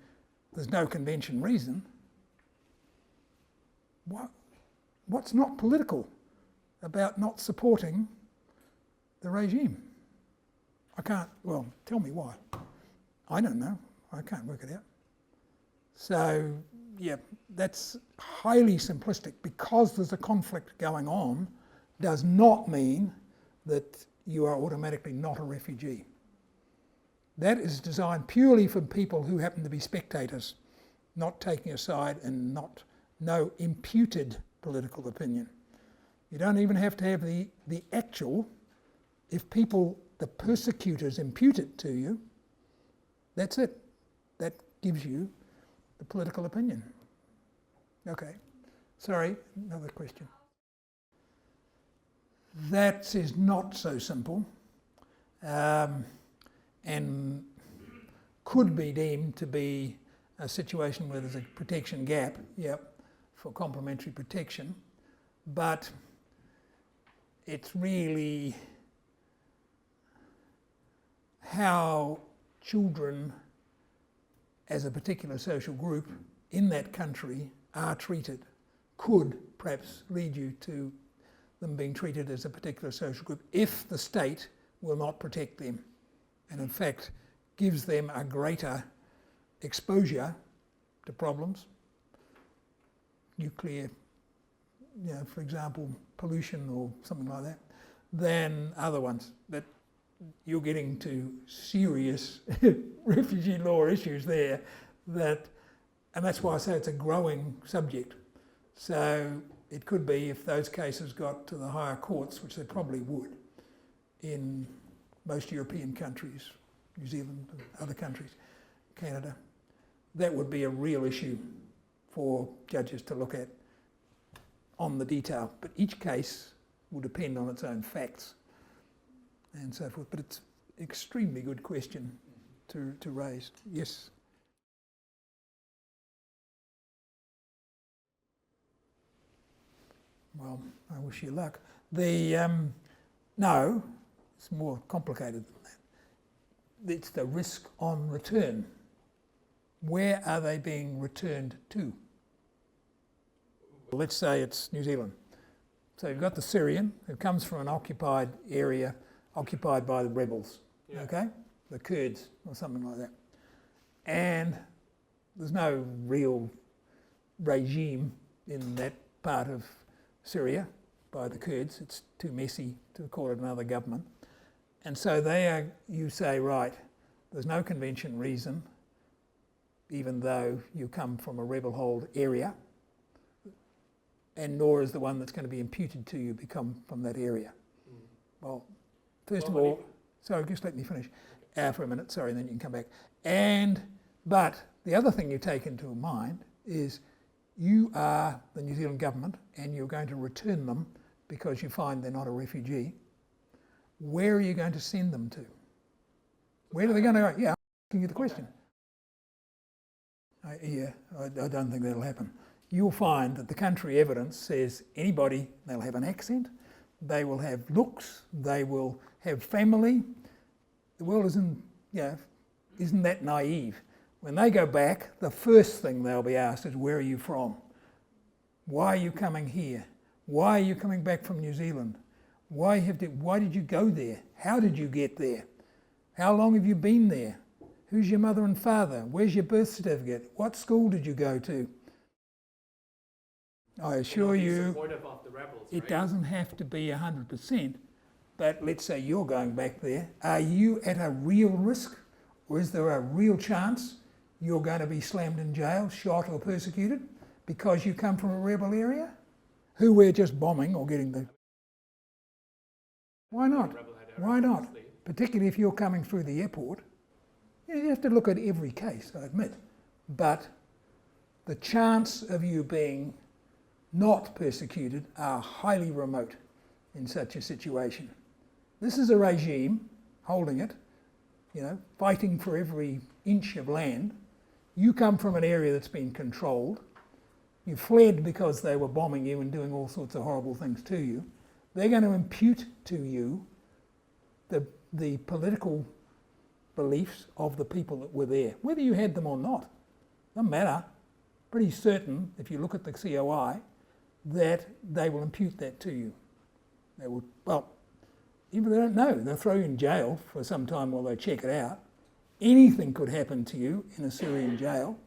Speaker 2: there's no convention reason. What's not political about not supporting the regime? Tell me why. I don't know. I can't work it out. So, yeah, that's highly simplistic. Because there's a conflict going on does not mean that you are automatically not a refugee. That is designed purely for people who happen to be spectators, not taking a side and no imputed political opinion. You don't even have to have the actual, if the persecutors impute it to you, that's it. That gives you the political opinion. Okay, sorry, another question. That is not so simple and could be deemed to be a situation where there's a protection gap, for complementary protection, but it's really how children as a particular social group in that country are treated could perhaps lead you to them being treated as a particular social group if the state will not protect them and in fact gives them a greater exposure to problems, nuclear, for example, pollution or something like that, than other ones. That you're getting to serious refugee law issues there, and that's why I say it's a growing subject. So it could be if those cases got to the higher courts, which they probably would in most European countries, New Zealand and other countries, Canada, that would be a real issue for judges to look at. on the detail, but each case will depend on its own facts and so forth. But it's an extremely good question to raise. Yes? Well, I wish you luck. No, it's more complicated than that. It's the risk on return. Where are they being returned to? Let's say it's New Zealand. So you've got the Syrian who comes from an occupied area, occupied by the rebels, okay? The Kurds or something like that. And there's no real regime in that part of Syria by the Kurds. It's too messy to call it another government. And so you say, right, there's no convention reason, even though you come from a rebel-hold area, and nor is the one that's going to be imputed to you become from that area. Well, first of all, sorry, just let me finish for a minute, sorry, and then you can come back. But the other thing you take into mind is you are the New Zealand government and you're going to return them because you find they're not a refugee. Where are you going to send them to? Where are they going to go? Yeah, I'm asking you the question. I don't think that'll happen. You'll find that the country evidence says anybody, they'll have an accent, they will have looks, they will have family. The world isn't that naive. When they go back, the first thing they'll be asked is, where are you from? Why are you coming here? Why are you coming back from New Zealand? Why did you go there? How did you get there? How long have you been there? Who's your mother and father? Where's your birth certificate? What school did you go to? I assure you,
Speaker 6: of the rebels,
Speaker 2: it
Speaker 6: right?
Speaker 2: doesn't have to be 100%, but let's say you're going back there. Are you at a real risk, or is there a real chance you're going to be slammed in jail, shot or persecuted because you come from a rebel area? Who we're just bombing or getting the... Why not? Why not? Particularly if you're coming through the airport. You have to look at every case, I admit, but the chance of you being not persecuted are highly remote in such a situation. This is a regime holding it, fighting for every inch of land. You come from an area that's been controlled. You fled because they were bombing you and doing all sorts of horrible things to you. They're going to impute to you the political beliefs of the people that were there, whether you had them or not. Doesn't matter. Pretty certain, if you look at the COI, that they will impute that to you. They will, even if they don't know, they'll throw you in jail for some time while they check it out. Anything could happen to you in a Syrian jail.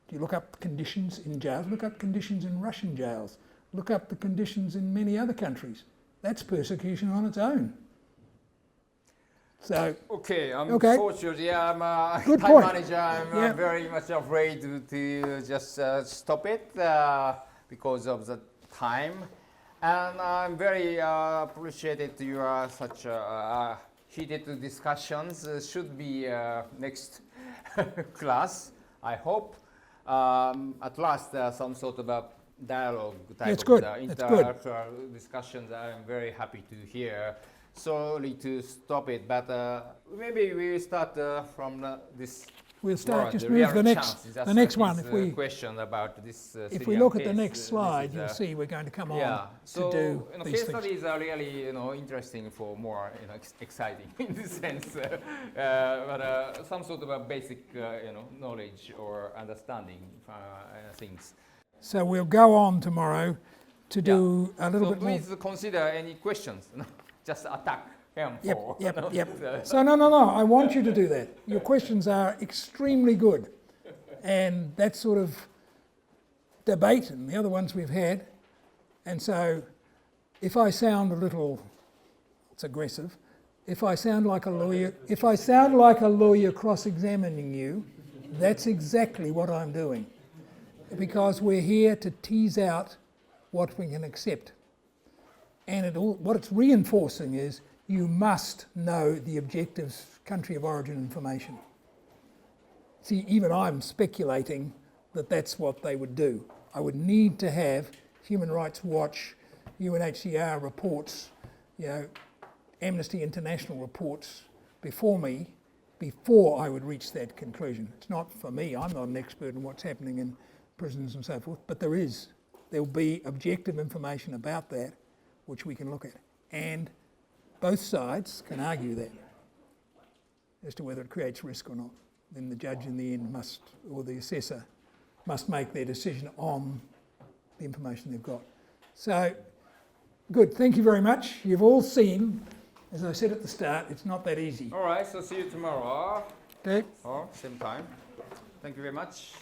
Speaker 2: Do you look up conditions in jails? Look up conditions in Russian jails. Look up the conditions in many other countries. That's persecution on its own. So,
Speaker 3: unfortunately, I'm a
Speaker 2: Good
Speaker 3: time
Speaker 2: point.
Speaker 3: manager. I'm very much afraid to just stop it because of the time. And I'm very appreciated your such heated discussions. Should be next class, I hope. At last, some sort of a dialogue type
Speaker 2: That's
Speaker 3: of
Speaker 2: good.
Speaker 3: intellectual discussions I'm very happy to hear. Sorry to stop it, but maybe we will start from this.
Speaker 2: We'll start, just
Speaker 3: the
Speaker 2: move the
Speaker 3: chance.
Speaker 2: the next one.
Speaker 3: If we question about this,
Speaker 2: if we look at the next slide, you'll see we're going to come on
Speaker 3: so,
Speaker 2: to do these
Speaker 3: case
Speaker 2: things.
Speaker 3: studies are really, interesting for more, exciting in this sense. But some sort of a basic, knowledge or understanding things.
Speaker 2: So we'll go on tomorrow to do a little bit more.
Speaker 3: Please consider any questions. Just attack him.
Speaker 2: Yep. So no, I want you to do that. Your questions are extremely good. And that sort of debate and the other ones we've had. And so if I sound a little, it's aggressive, if I sound like a lawyer cross-examining you, that's exactly what I'm doing. Because we're here to tease out what we can accept. And what it's reinforcing is you must know the objective country of origin information. See, even I'm speculating that that's what they would do. I would need to have Human Rights Watch, UNHCR reports, Amnesty International reports before me, before I would reach that conclusion. It's not for me, I'm not an expert in what's happening in prisons and so forth, but there'll be objective information about that which we can look at. And both sides can argue that as to whether it creates risk or not. Then the judge in the end must, or the assessor, must make their decision on the information they've got. So, good, thank you very much. You've all seen, as I said at the start, it's not that easy.
Speaker 3: All right, so see you tomorrow.
Speaker 2: Okay.
Speaker 3: Or same time. Thank you very much.